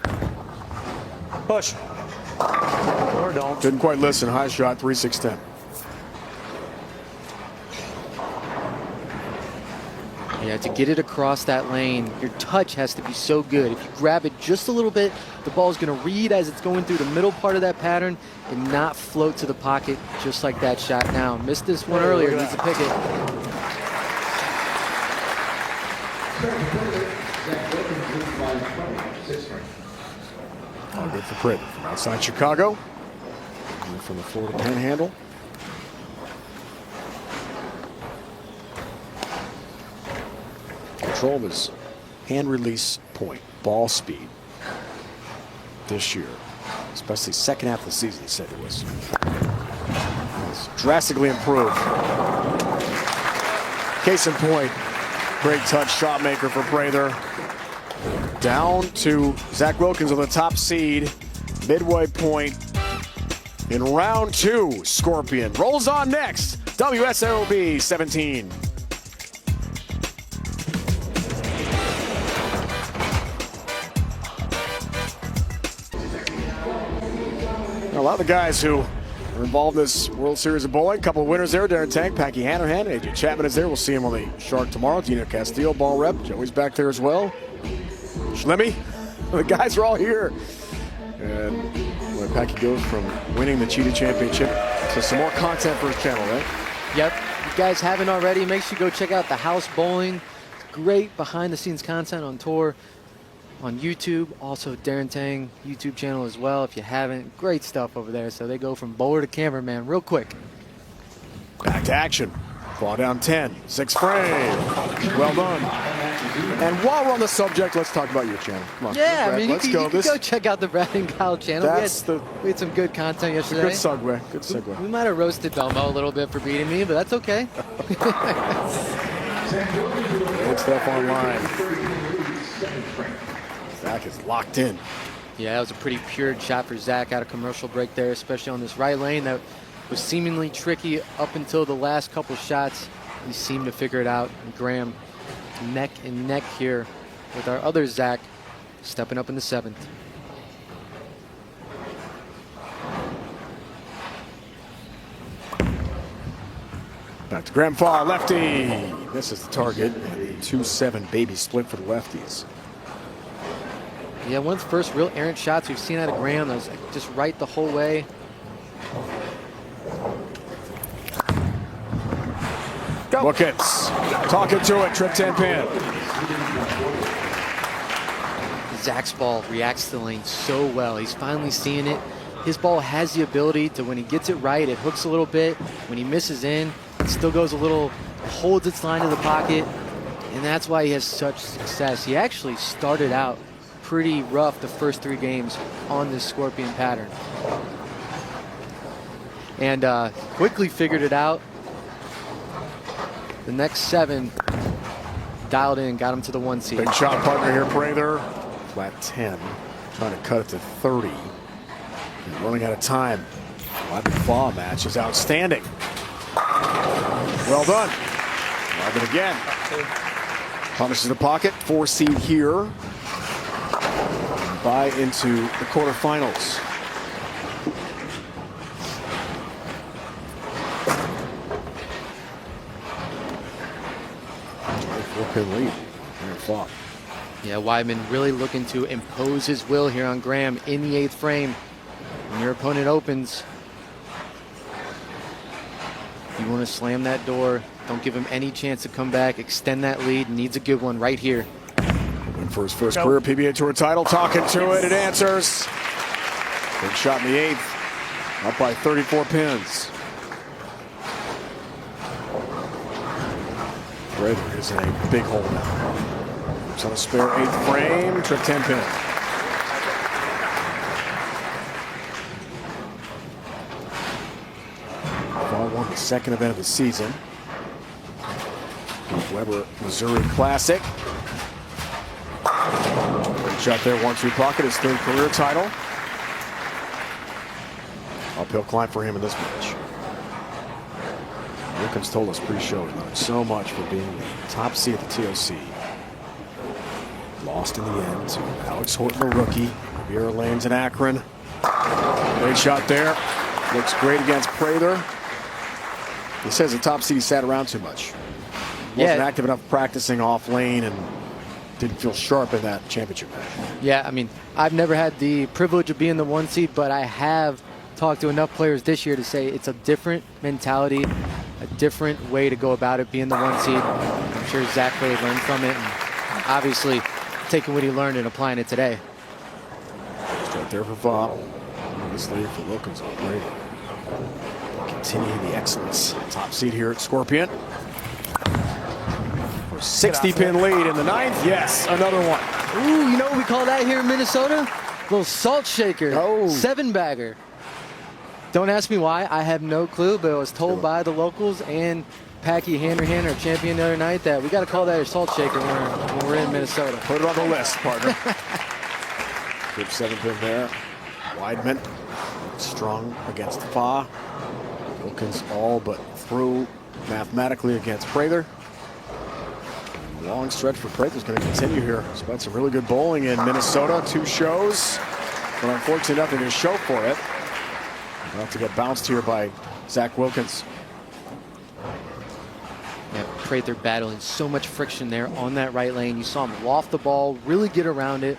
Push. Or don't. Didn't quite listen. High shot, 3-6-10. Yeah, to get it across that lane, your touch has to be so good. If you grab it just a little bit, the ball's going to read as it's going through the middle part of that pattern and not float to the pocket just like that shot now. Missed this one earlier, needs to pick it. All good for Pritt from outside Chicago. And from the Florida Panhandle. Control of his hand release point, ball speed this year, especially second half of the season, he said it was drastically improved. Case in point, great touch shot maker for Prather. Down to Zach Wilkins on the top seed, midway point in round 2. Scorpion rolls on next. WSOB 17. A lot of the guys who are involved in this World Series of Bowling, a couple of winners there. Darren Tank, Packy Hanrahan, AJ Chapman is there. We'll see him on the Shark tomorrow. Dino Castillo, ball rep. Joey's back there as well. Schlemmy. The guys are all here. And when Packy goes from winning the Cheetah Championship to some more content for his channel, right? Yep. If you guys haven't already, make sure you go check out the House Bowling. It's great behind-the-scenes content on tour. On YouTube, also Darren Tang YouTube channel as well. If you haven't, great stuff over there. So they go from bowler to cameraman real quick. Back to action. Ball down 10, 6 frame. Well done. And while we're on the subject, let's talk about your channel. Come on, Yeah, Brad, I mean, let's you go. can go check out the Brad and Kyle channel. We had some good content yesterday. Good segue. Good segue. We might have roasted Belmo a little bit for beating me, but that's okay. Good stuff online. Zach is locked in. Yeah, that was a pretty pure shot for Zach out of commercial break there, especially on this right lane that was seemingly tricky up until the last couple shots. He seemed to figure it out. And Graham neck and neck here with our other Zach stepping up in the 7th. Back to Graham Farr, lefty. This is the target. 2-7 baby split for the lefties. Yeah, one of the first real errant shots we've seen out of Graham. That was just right the whole way. Wilkins talking to it, trip 10 pin. Zach's ball reacts to the lane so well. He's finally seeing it. His ball has the ability to, when he gets it right, it hooks a little bit. When he misses in, it still goes a little, holds its line to the pocket. And that's why he has such success. He actually started out pretty rough the first 3 games on this Scorpion pattern. And quickly figured it out. The next 7 dialed in, got him to the 1 seed. Big shot partner here, Prather. Flat 10, trying to cut it to 30. And running out of time. Weidman Fall match is outstanding. Well done. Weidman again. Punishes the pocket, 4 seed here. By into the quarterfinals. Four-pin lead. Aaron Fall. Yeah, Weidman really looking to impose his will here on Graham in the 8th frame. When your opponent opens, you want to slam that door. Don't give him any chance to come back. Extend that lead. Needs a good one right here. And for his first career PBA Tour title, talking to it, it answers. Big shot in the 8th. Up by 34 pins. Prather is in a big hole now. It's on a spare 8th frame, trip 10 pin. Fall won the 2nd event of the season. The Weber Missouri Classic. Great shot there, 1-2 pocket, his 3rd career title. Uphill climb for him in this match. Wilkins told us pre-show he learned so much for being the top seed at the TOC. Lost in the end to Alex Horton, a rookie. Riviera Lanes in Akron. Great shot there. Looks great against Prather. He says the top seed sat around too much. Wasn't active enough practicing off lane and didn't feel sharp in that championship match. Yeah, I mean, I've never had the privilege of being the 1 seed, but I have talked to enough players this year to say it's a different mentality, a different way to go about it being the 1 seed. I'm sure Zach really learned from it, and obviously taking what he learned and applying it today. Straight there for Bob. This lead for Wilkins already. Continuing the excellence. Top seed here at Scorpion. 60-pin lead in the 9th. Yes, another one. Ooh, you know what we call that here in Minnesota? Little salt shaker. Oh. 7-bagger. Don't ask me why. I have no clue, but I was told by the locals and Packy Hanrahan, our champion the other night, that we got to call that a salt shaker when we're in Minnesota. Put it on the list, partner. Good 7-pin there. Weidman strong against Fa. Wilkins all but through mathematically against Prather. Long stretch for Prather is going to continue here. He's got some really good bowling in Minnesota. 2 shows, but unfortunately nothing to show for it. About to get bounced here by Zach Wilkins. Yeah, Prather battling so much friction there on that right lane. You saw him loft the ball, really get around it.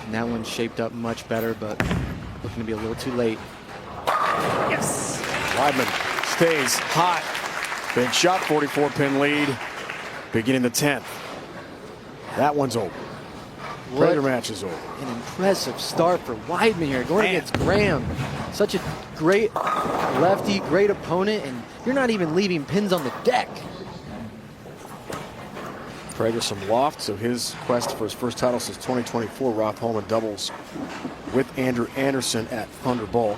And that one shaped up much better, but looking to be a little too late. Yes. Weidman stays hot. Big shot, 44-pin lead. Beginning the 10th. That one's over. Prather match is over. An impressive start for Weidman here, going against Graham. Such a great lefty, great opponent, and you're not even leaving pins on the deck. Prather some loft, so his quest for his first title since 2024, Roth Holman doubles with Andrew Anderson at Thunder Bowl.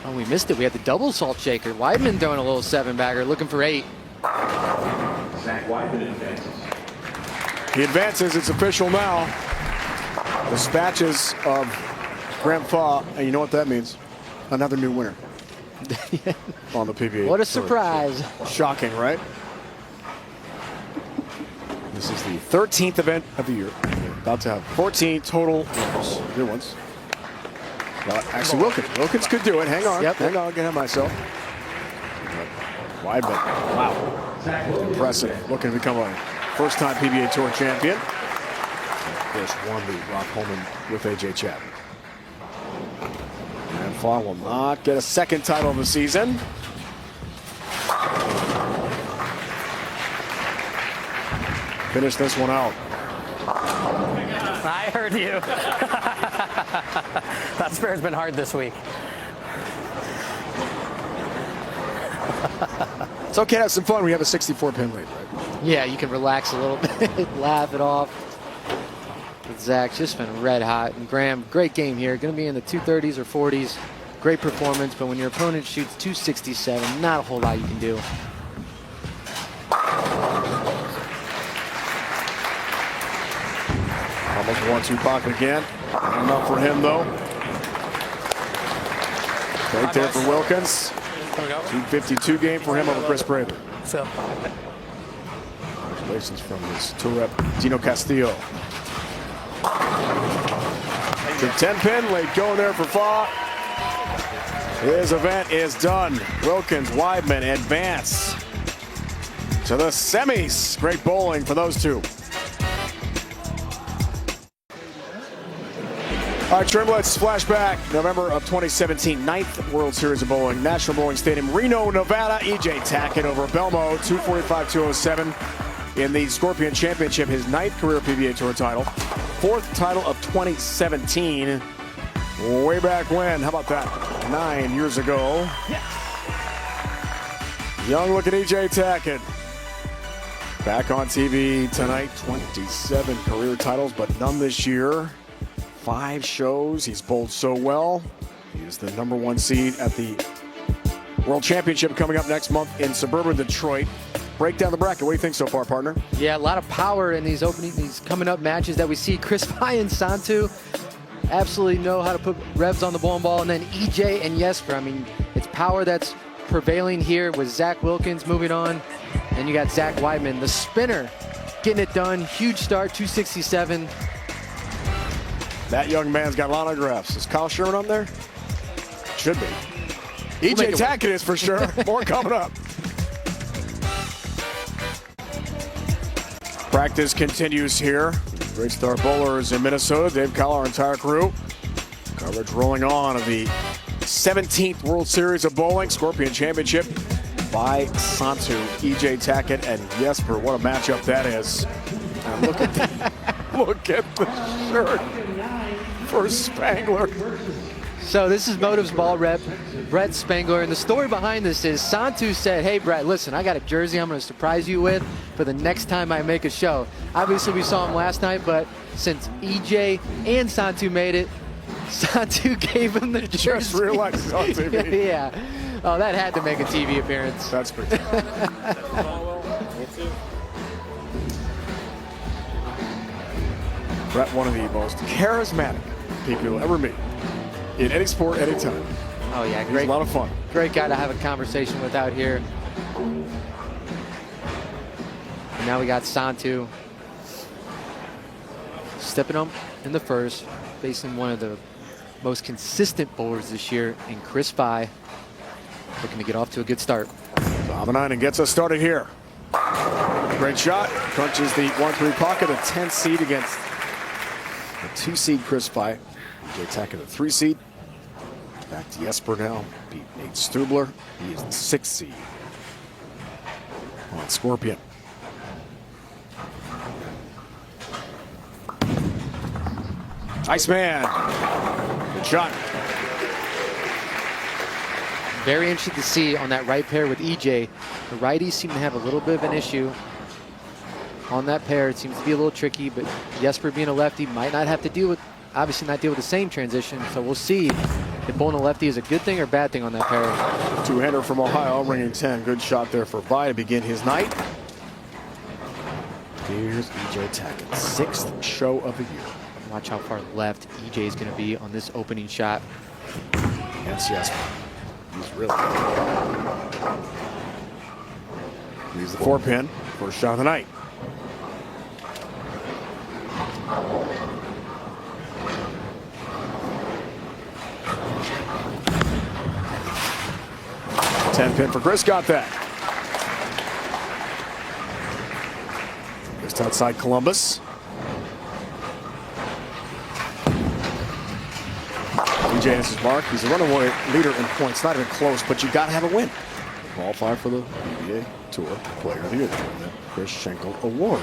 Oh, we missed it. We had the double salt shaker. Weidman throwing a little 7-bagger, looking for 8. Zach Weidman advances. He advances. It's official now. Dispatches of Graham Fa, and you know what that means? Another new winner on the PBA. What a surprise. Shocking, right? This is the 13th event of the year. We're about to have 14 total winners. Good ones. Well, actually, Wilkins could do it. Hang on. Yep. Hang on. I'll get him myself. Weidman. Wow. Impressive. Looking to become a first-time PBA Tour champion. Bush won the Rock Holman with A.J. Chapman. And Fawn will not get a second title of the season. Finish this one out. I heard you. That spare's been hard this week. It's okay to have some fun. We have a 64-pin lead, right? Yeah, you can relax a little bit, laugh it off. But Zach's just been red hot. And Graham, great game here. Going to be in the 230s or 40s. Great performance, but when your opponent shoots 267, not a whole lot you can do. Almost 1-2 pocket again. Not enough for him, though. Right there for Wilkins. 252 game for him over Chris Prather. So. Congratulations from his tour rep, Dino Castillo. The 10-pin, late going there for Faw. His event is done. Wilkins, Weidman advance to the semis. Great bowling for those two. All right, Trimlets, flashback. November of 2017, 9th World Series of Bowling, National Bowling Stadium, Reno, Nevada. E.J. Tackett over Belmo, 245-207 in the Scorpion Championship, his 9th career PBA Tour title. 4th title of 2017. Way back when, how about that? 9 years ago. Young looking E.J. Tackett. Back on TV tonight, 27 career titles, but none this year. 5 shows. He's bowled so well. He is the #1 seed at the World Championship coming up next month in suburban Detroit. Break down the bracket. What do you think so far, partner? Yeah, a lot of power in these coming up matches that we see. Chris Pye and Santu absolutely know how to put revs on the bowling ball, and then EJ and Jesper. I mean, it's power that's prevailing here with Zach Wilkins moving on, and you got Zach Weidman, the spinner, getting it done. Huge start, 267. That young man's got a lot of autographs. Is Kyle Sherman on there? Should be. E.J. Tackett is for sure. More coming up. Practice continues here. Great Star Bowlers in Minnesota. Dave Kyle, our entire crew. Coverage rolling on of the 17th World Series of Bowling, Scorpion Championship by Santu, E.J. Tackett, and Jesper. What a matchup that is. And look at the shirt for Spangler. So this is Motive's ball rep, Brett Spangler, and the story behind this is Santu said, hey Brett, listen, I got a jersey I'm going to surprise you with for the next time I make a show. Obviously we saw him last night, but since EJ and Santu made it, Santu gave him the jersey. Just realized it's on TV. Yeah. Oh, that had to make a TV appearance. That's pretty cool. Brett, one of the most charismatic people you'll ever meet in any sport, anytime. Oh yeah, He's great. a lot of fun. Great guy to have a conversation with out here. And now we got Santu stepping up in the first, facing one of the most consistent bowlers this year in Chris Pye. Looking to get off to a good start. Dominating gets us started here. Great shot. Crunches the 1-3 pocket, a 10 seed against the 2 seed Chris Pye. E.J. Tackett, the 3 seed. Back to Jesper now. Beat Nate Stubler. He is the 6th seed on Scorpion. Iceman. Good shot. Very interested to see on that right pair with EJ. The righties seem to have a little bit of an issue on that pair. It seems to be a little tricky, but Jesper being a lefty might not have to deal with, obviously not deal with the same transition. So we'll see if bowling a lefty is a good thing or bad thing on that pair. Two-hander from Ohio, ringing 10. Good shot there for Vi to begin his night. Here's E.J. Tackett, 6th show of the year. Watch how far left EJ is going to be on this opening shot. Against Jesper. He's really good. He's the 4-pin. First shot of the night. Ten-pin for Chris. Got that. Just outside Columbus. EJ has his mark. He's a runaway leader in points. Not even close, but you got to have a win. Qualify for the PBA Tour Player of the Year, the Chris Schenkel Award.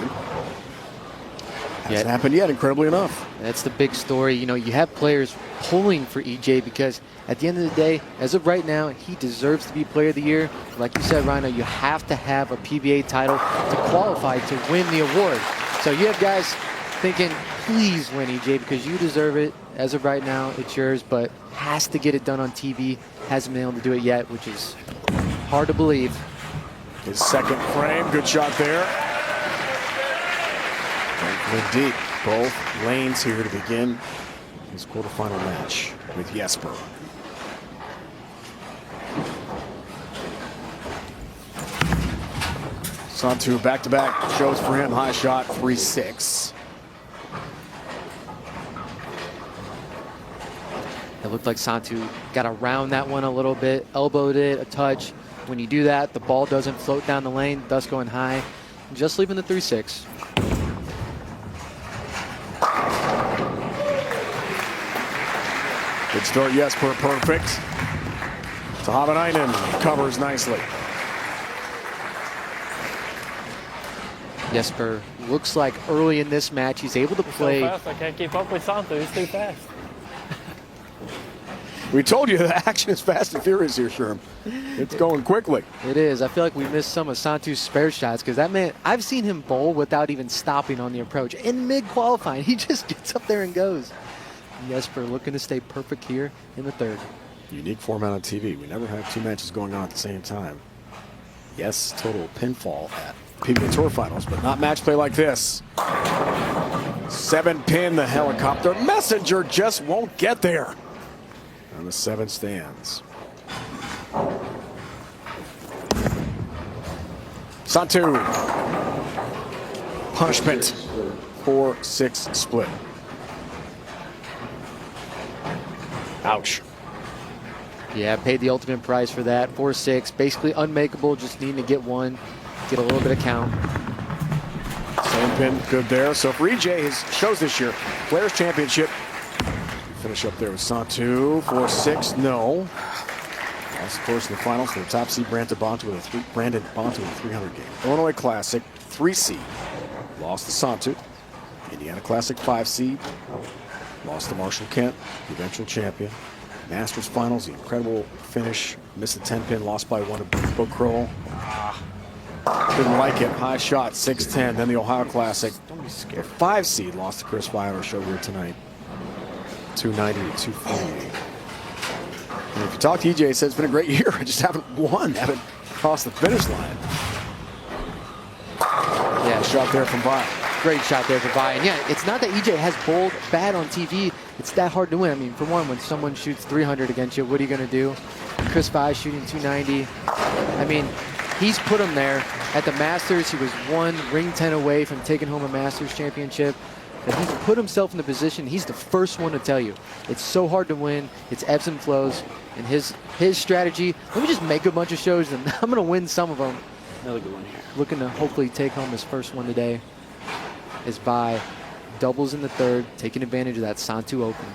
Hasn't happened yet, incredibly enough. That's the big story. You know, you have players pulling for EJ because at the end of the day, as of right now, he deserves to be Player of the Year. Like you said, Rhino, you have to have a PBA title to qualify to win the award. So you have guys thinking, please win, EJ, because you deserve it. As of right now, it's yours, but has to get it done on TV. Hasn't been able to do it yet, which is hard to believe. His second frame, good shot there. Deep, both lanes here to begin his quarterfinal match with Jesper. Santu back-to-back shows for him. High shot, 3-6. It looked like Santu got around that one a little bit, elbowed it a touch. When you do that, the ball doesn't float down the lane, thus going high. Just leaving the 3-6. Good start, Jesper, perfect. Tahavainen covers nicely. Jesper looks like early in this match he's able to play. So fast, I can't keep up with Santu. He's too fast. We told you the action is fast and furious here, Sherm. It's going quickly. It is. I feel like we missed some of Santu's spare shots because that man, I've seen him bowl without even stopping on the approach. In mid-qualifying, he just gets up there and goes. Jesper looking to stay perfect here in the third. Unique format on TV. We never have two matches going on at the same time. Yes, total pinfall at PBA Tour Finals, but not match play like this. 7-pin the helicopter. Messenger just won't get there. And the 7 stands. Santu. Punishment. 4-6 split. Ouch. Yeah, paid the ultimate price for that. 4-6, basically unmakeable, just needing to get one, get a little bit of count. Same pin, good there. So for EJ, his shows this year, Players Championship. Finish up there with Santu. 4-6, no. Lost, of course, in the finals for the top seed Brandon Bonta with a 300 game. Illinois Classic, 3 seed. Lost to Santu. Indiana Classic, 5 seed. Lost to Marshall Kent, the eventual champion. Masters Finals, the incredible finish. Missed the 10-pin, lost by 1 to Bo Kroll. Didn't like it. High shot, 6-10. Then the Ohio Classic. Don't be scared. 5 seed, lost to Chris Weiler, show here tonight. 290 to 240. And if you talk to EJ, he said it's been a great year. I just haven't won, haven't crossed the finish line. Yeah, shot there from Vi. Great shot there for Vi. And yeah, it's not that EJ has bowled bad on TV. It's that hard to win. I mean, for one, when someone shoots 300 against you, what are you going to do? Chris Vi shooting 290. I mean, he's put him there. At the Masters, he was 1 ring 10 away from taking home a Masters championship. And he's put himself in the position. He's the first one to tell you. It's so hard to win. It's ebbs and flows. And his strategy, let me just make a bunch of shows and I'm going to win some of them. Another good one here. Looking to hopefully take home his first one today. Is by doubles in the third, taking advantage of that Santu Open.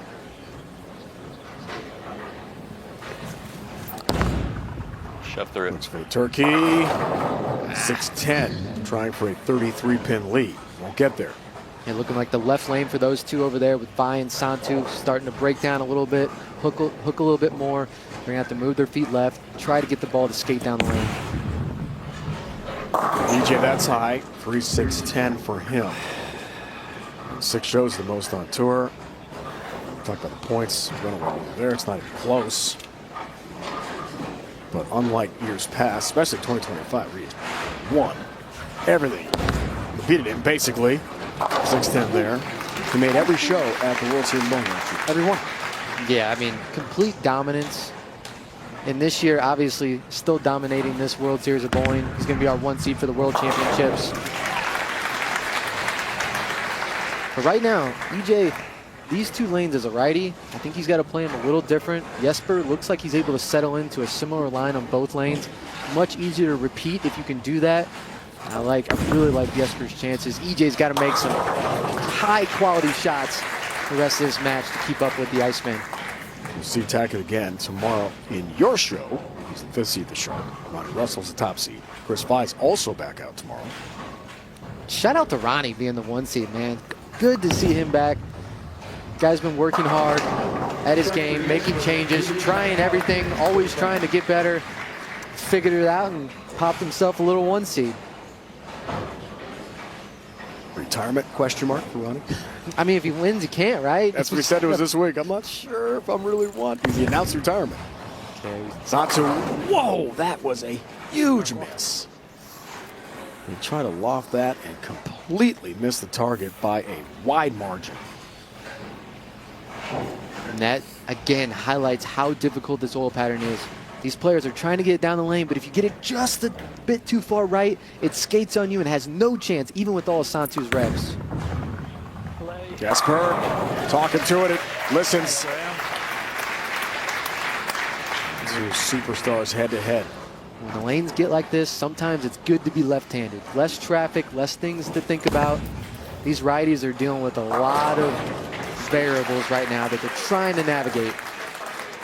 Shove through. Looks for Turkey. 6-10, trying for a 33-pin lead. Won't get there. And looking like the left lane for those two over there with Vi and Santu starting to break down a little bit, hook a little bit more. They're going to have to move their feet left, try to get the ball to skate down the lane. EJ, that's high. 3-6-10 for him. 6 shows the most on tour. Talk about the points. There, it's not even close. But unlike years past, especially 2025, Reed won everything. Beat it basically. 6-10 there. He made every show at the World Series bowling last year. Every one. Yeah, I mean, complete dominance. And this year, obviously, still dominating this World Series of Bowling. He's going to be our 1 seed for the World Championships. But right now, EJ, these 2 lanes as a righty, I think he's got to play them a little different. Jesper looks like he's able to settle into a similar line on both lanes. Much easier to repeat if you can do that. I really like Jesper's chances. EJ's got to make some high-quality shots the rest of this match to keep up with the Iceman. We'll see Tackett again tomorrow in your show. He's the 5th seed, the Shark. Ronnie Russell's the top seed. Chris Fye's also back out tomorrow. Shout out to Ronnie being the 1 seed, man. Good to see him back. Guy's been working hard at his game, making changes, trying everything, always trying to get better. Figured it out and popped himself a little 1 seed. Retirement question mark for Ronnie? I mean, if he wins, he can't, right? That's what he said to us this week. I'm not sure if I'm really want. He announced retirement. Okay. Santu, whoa, that was a huge miss. He tried to loft that and completely missed the target by a wide margin. And that, again, highlights how difficult this oil pattern is. These players are trying to get it down the lane, but if you get it just a bit too far right, it skates on you and has no chance, even with all of Santu's reps. Jesper talking to it, listens. Two superstars head to head. When the lanes get like this, sometimes it's good to be left-handed. Less traffic, less things to think about. These righties are dealing with a lot of variables right now that they're trying to navigate.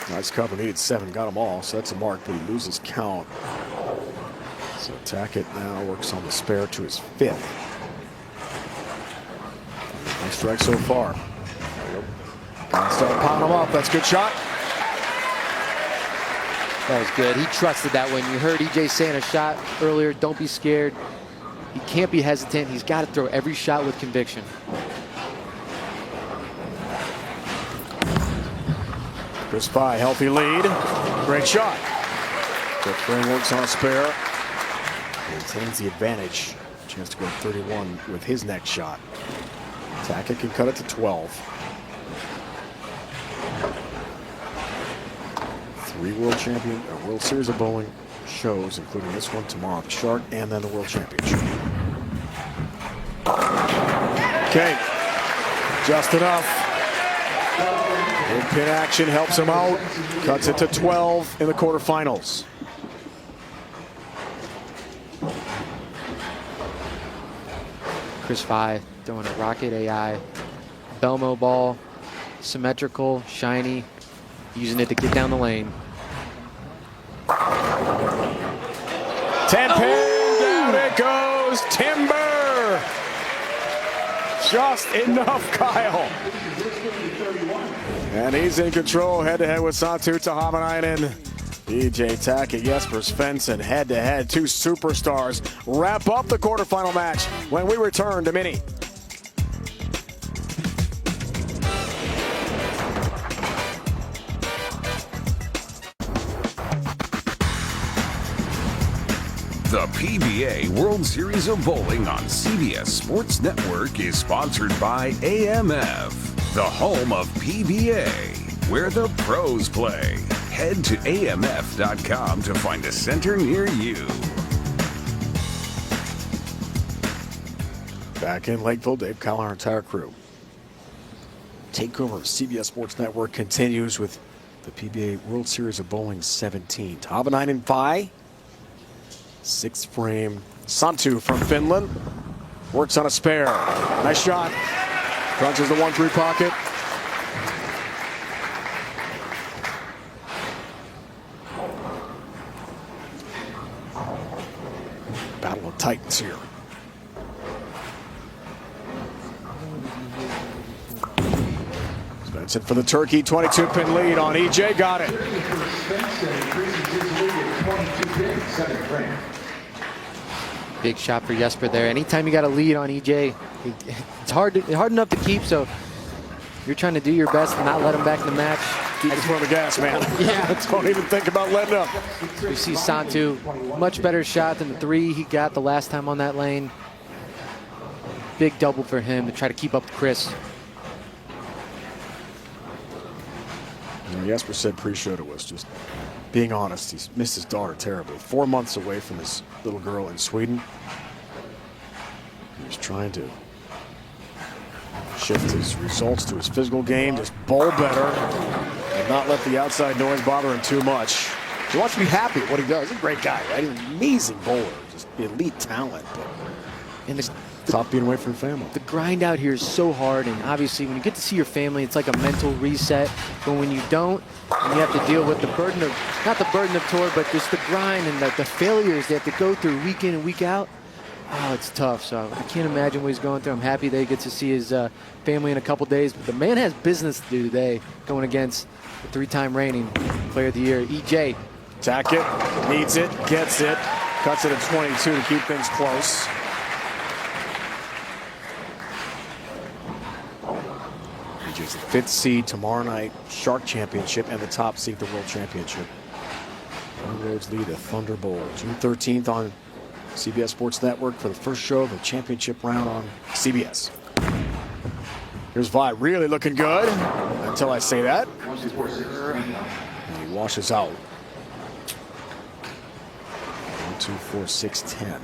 Nice cover, needed 7, got them all, so that's a mark, but he loses count. So Tackett now works on the spare to his 5th. Nice strike so far. Gotta start pounding him up, that's a good shot. That was good. He trusted that one. You heard EJ saying a shot earlier, don't be scared. He can't be hesitant. He's got to throw every shot with conviction. Chris Fye, healthy lead. Great shot. Jeff Frame works on a spare. Maintains the advantage. Chance to go 31 with his next shot. Tackett can cut it to 12. 3 World Series of Bowling shows, including this one tomorrow, the Shark, and then the World Championship. Okay, just enough. Good pin action helps him out. Cuts it to 12 in the quarterfinals. Chris Fye throwing a rocket AI. Belmo ball, symmetrical, shiny, using it to get down the lane. 10 pin, down it goes, Timber. Just enough, Kyle. And he's in control, head-to-head with Santu Tahavanainen. EJ Tackett, Jesper Svensson, head-to-head. 2 superstars wrap up the quarterfinal match when we return to Mini. The PBA World Series of Bowling on CBS Sports Network is sponsored by AMF, the home of PBA, where the pros play. Head to amf.com to find a center near you. Back in Lakeville, Dave Kyle, our entire crew. Takeover of CBS Sports Network continues with the PBA World Series of Bowling 17. Tahavanainen Fye. 6th frame. Santu from Finland works on a spare. Nice shot. Crunches the 1-3 pocket. Battle of Titans here. Svensson for the Turkey. 22-pin lead on EJ. Got it. Big shot for Jesper there. Anytime you got a lead on EJ, it's hard enough to keep, so you're trying to do your best and not let him back in the match. Keep his foot on the gas, man. Yeah. Don't even think about letting up. You see Santu, much better shot than the 3 he got the last time on that lane. Big double for him to try to keep up with Chris. And Jesper said pre-show to us, just being honest, he's missed his daughter terribly. 4 months away from his little girl in Sweden. He's trying to shift his results to his physical game, just bowl better, and not let the outside noise bother him too much. He wants to be happy at what he does. He's a great guy, right? He's an amazing bowler, just elite talent. But And Tough being away from family. The grind out here is so hard, and obviously when you get to see your family, it's like a mental reset. But when you don't, and you have to deal with the burden of, not the burden of tour, but just the grind and the failures they have to go through week in and week out. Oh, it's tough. So I can't imagine what he's going through. I'm happy that he gets to see his family in a couple days. But the man has business to do today, going against the three-time reigning Player of the Year, EJ. Tackett needs it, gets it, cuts it at 22 to keep things close. EJ's the 5th seed tomorrow night, Shark Championship, and the top seed, the World Championship. On roads lead the Thunder Bowl, June 13th on CBS Sports Network for the first show of the championship round on CBS. Here's Vi, really looking good until I say that. And he washes out. 1, 2, 4, 6, 10.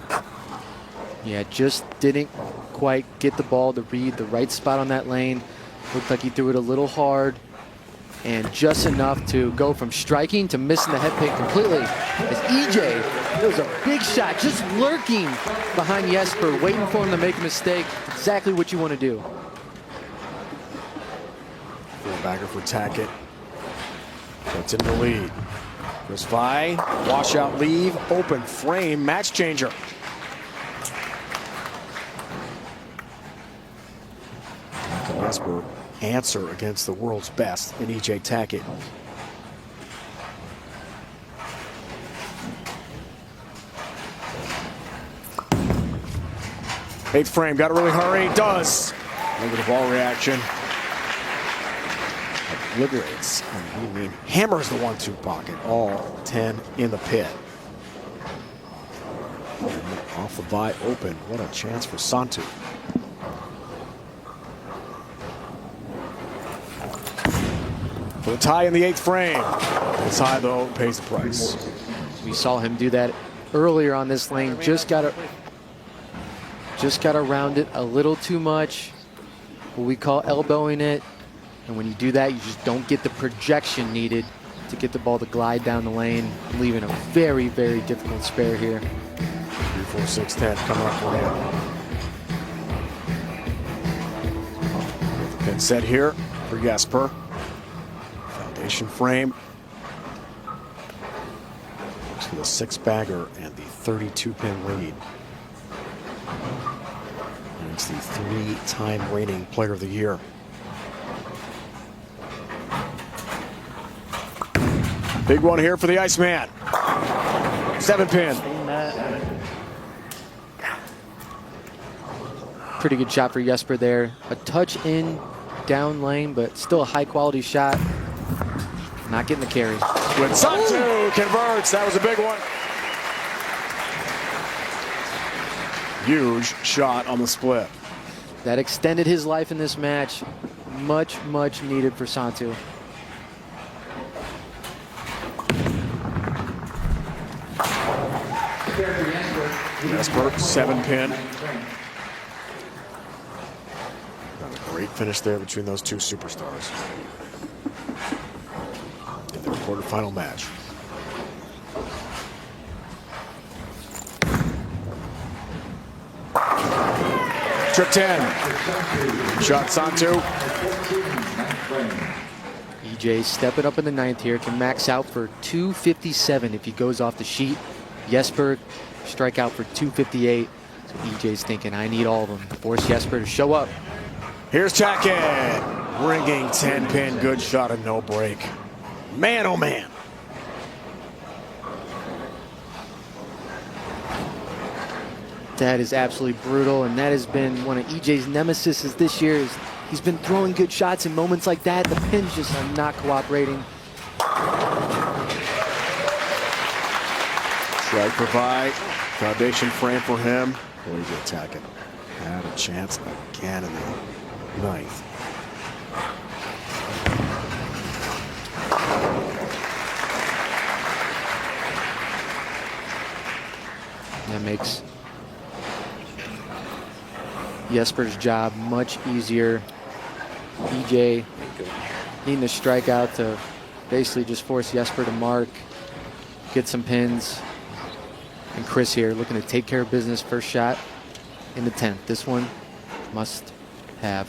Yeah, just didn't quite get the ball to read the right spot on that lane. Looked like he threw it a little hard, and just enough to go from striking to missing the head pick completely. As EJ, it was a big shot, just lurking behind Jesper, waiting for him to make a mistake. Exactly what you want to do. Fullbacker for Tackett. Puts it in the lead. Chris Vi, washout leave, open frame, match changer. Jesper answer against the world's best in EJ Tackett. Eighth frame, got to really hurry, does. Look at the ball reaction. Obliterates, I mean, hammers the 1-2 pocket, all 10 in the pit. Off the Vi open, what a chance for Santu. For the tie in the 8th frame. It's high though, pays the price. We saw him do that earlier on this lane. Just got to round it a little too much. What we call elbowing it. And when you do that, you just don't get the projection needed to get the ball to glide down the lane, leaving a very, very difficult spare here. 3, 4, 6, 10 coming up for him. Get the pin set here for Jesper. Foundation frame. Looks for the 6-bagger and the 32-pin lead. And it's the 3-time reigning Player of the Year. Big one here for the Iceman. 7-pin. Pretty good shot for Jesper there. A touch in down lane, but still a high quality shot. Not getting the carry. When Santu converts, that was a big one. Huge shot on the split. That extended his life in this match. Much, much needed for Santu. Jesper, 7-pin. Great finish there between those two superstars in their quarterfinal match. Trip 10. Shot Santu. EJ stepping up in the 9th here, can max out for 257 if he goes off the sheet. Jesper strike out for 258. So EJ's thinking, I need all of them. Force Jesper to show up. Here's Tackett. Ringing 10-pin, good shot and no break. Man, oh man. That is absolutely brutal, and that has been one of EJ's nemesis this year. He's been throwing good shots in moments like that. The pins just are not cooperating. Strike for Vi. Foundation frame for him. Boy, EJ Tackett had a chance again in the 9th. That makes Jesper's job much easier. EJ needing to strike out to basically just force Jesper to mark, get some pins. And Chris here looking to take care of business. First shot. in the 10th. This one must have.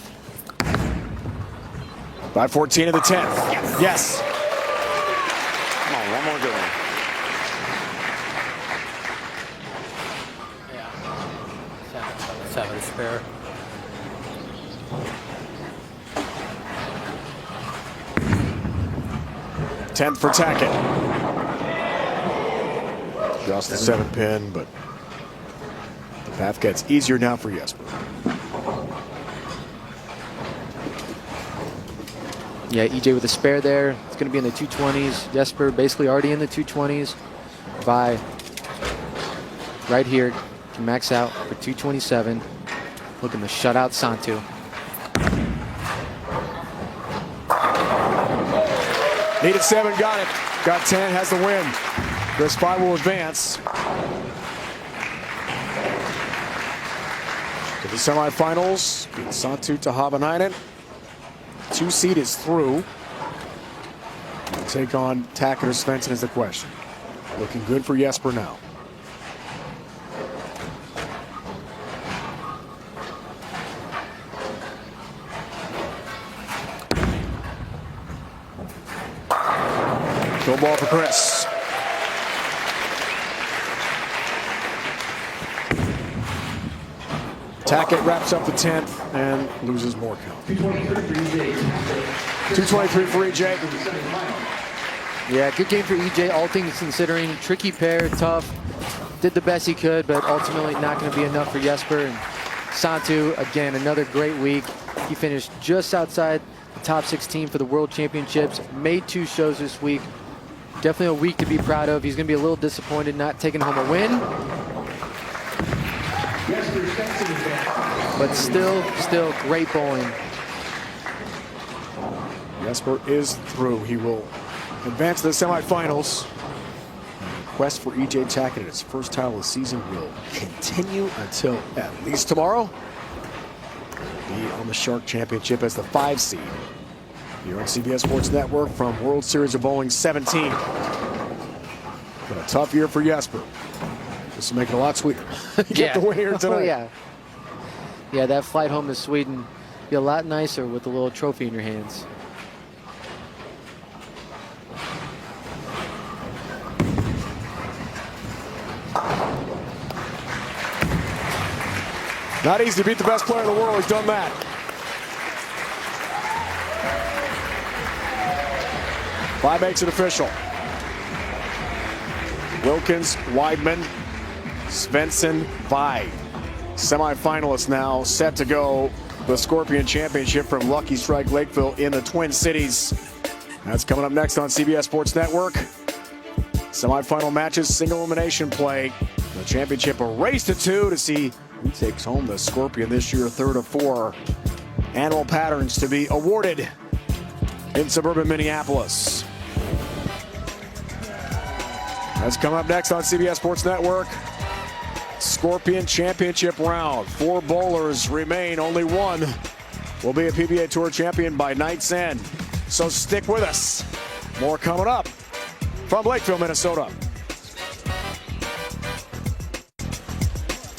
5:14 in the 10th. Yes. Come on, one more good one. Yeah. Seven spare. Tenth for Tackett. Just the 7-pin, but the path gets easier now for Jesper. Yeah, EJ with a spare there. It's going to be in the 220s. Jesper basically already in the 220s. Vi right here can max out for 227. Looking to shut out Santu. Needed 7, got it. Got 10, has the win. Chris Vi will advance to the semifinals. Beat Santu to Havanainen. 2 seed is through. Take on Tackett or Svensson is the question. Looking good for Jesper now. Go ball for Chris. Tackett wraps up the 10th and loses more count. 223 for EJ. Yeah, good game for EJ, all things considering. Tricky pair, tough. Did the best he could, but ultimately not going to be enough for Jesper. And Santu, again, another great week. He finished just outside the top 16 for the World Championships. Made 2 shows this week. Definitely a week to be proud of. He's going to be a little disappointed not taking home a win. But still great bowling. Jesper is through. He will advance to the semifinals. The quest for EJ Tackett, his first title of the season, will continue until at least tomorrow. Be on the Shark Championship as the 5 seed. Here on CBS Sports Network from World Series of Bowling 17. Been a tough year for Jesper. This will make it a lot sweeter. Get the win here tonight. Oh, yeah. Yeah, that flight home to Sweden be a lot nicer with a little trophy in your hands. Not easy to beat the best player in the world. He's done that. Vi makes it official. Wilkins, Weidman, Svensson, Vi. Semifinalists now set to go the Scorpion Championship from Lucky Strike Lakeville in the Twin Cities. That's coming up next on CBS Sports Network. Semifinal matches, single elimination play. The championship a race to 2 to see who takes home the Scorpion this year. 3rd of 4 annual patterns to be awarded in suburban Minneapolis. That's coming up next on CBS Sports Network. Scorpion Championship round. 4 bowlers remain. Only one will be a PBA Tour champion by night's end. So stick with us. More coming up from Lakeville, Minnesota.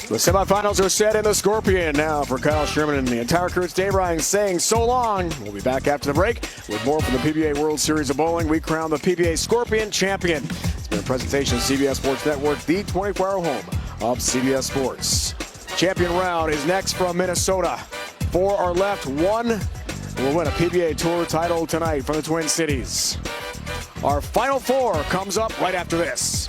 The semifinals are set in the Scorpion. Now for Kyle Sherman and the entire crew, it's Dave Ryan saying so long. We'll be back after the break with more from the PBA World Series of Bowling. We crown the PBA Scorpion champion. It's been a presentation of CBS Sports Network, the 24-hour home of CBS Sports. Champion round is next from Minnesota. 4 are left. 1 will win a PBA Tour title tonight from the Twin Cities. Our final 4 comes up right after this.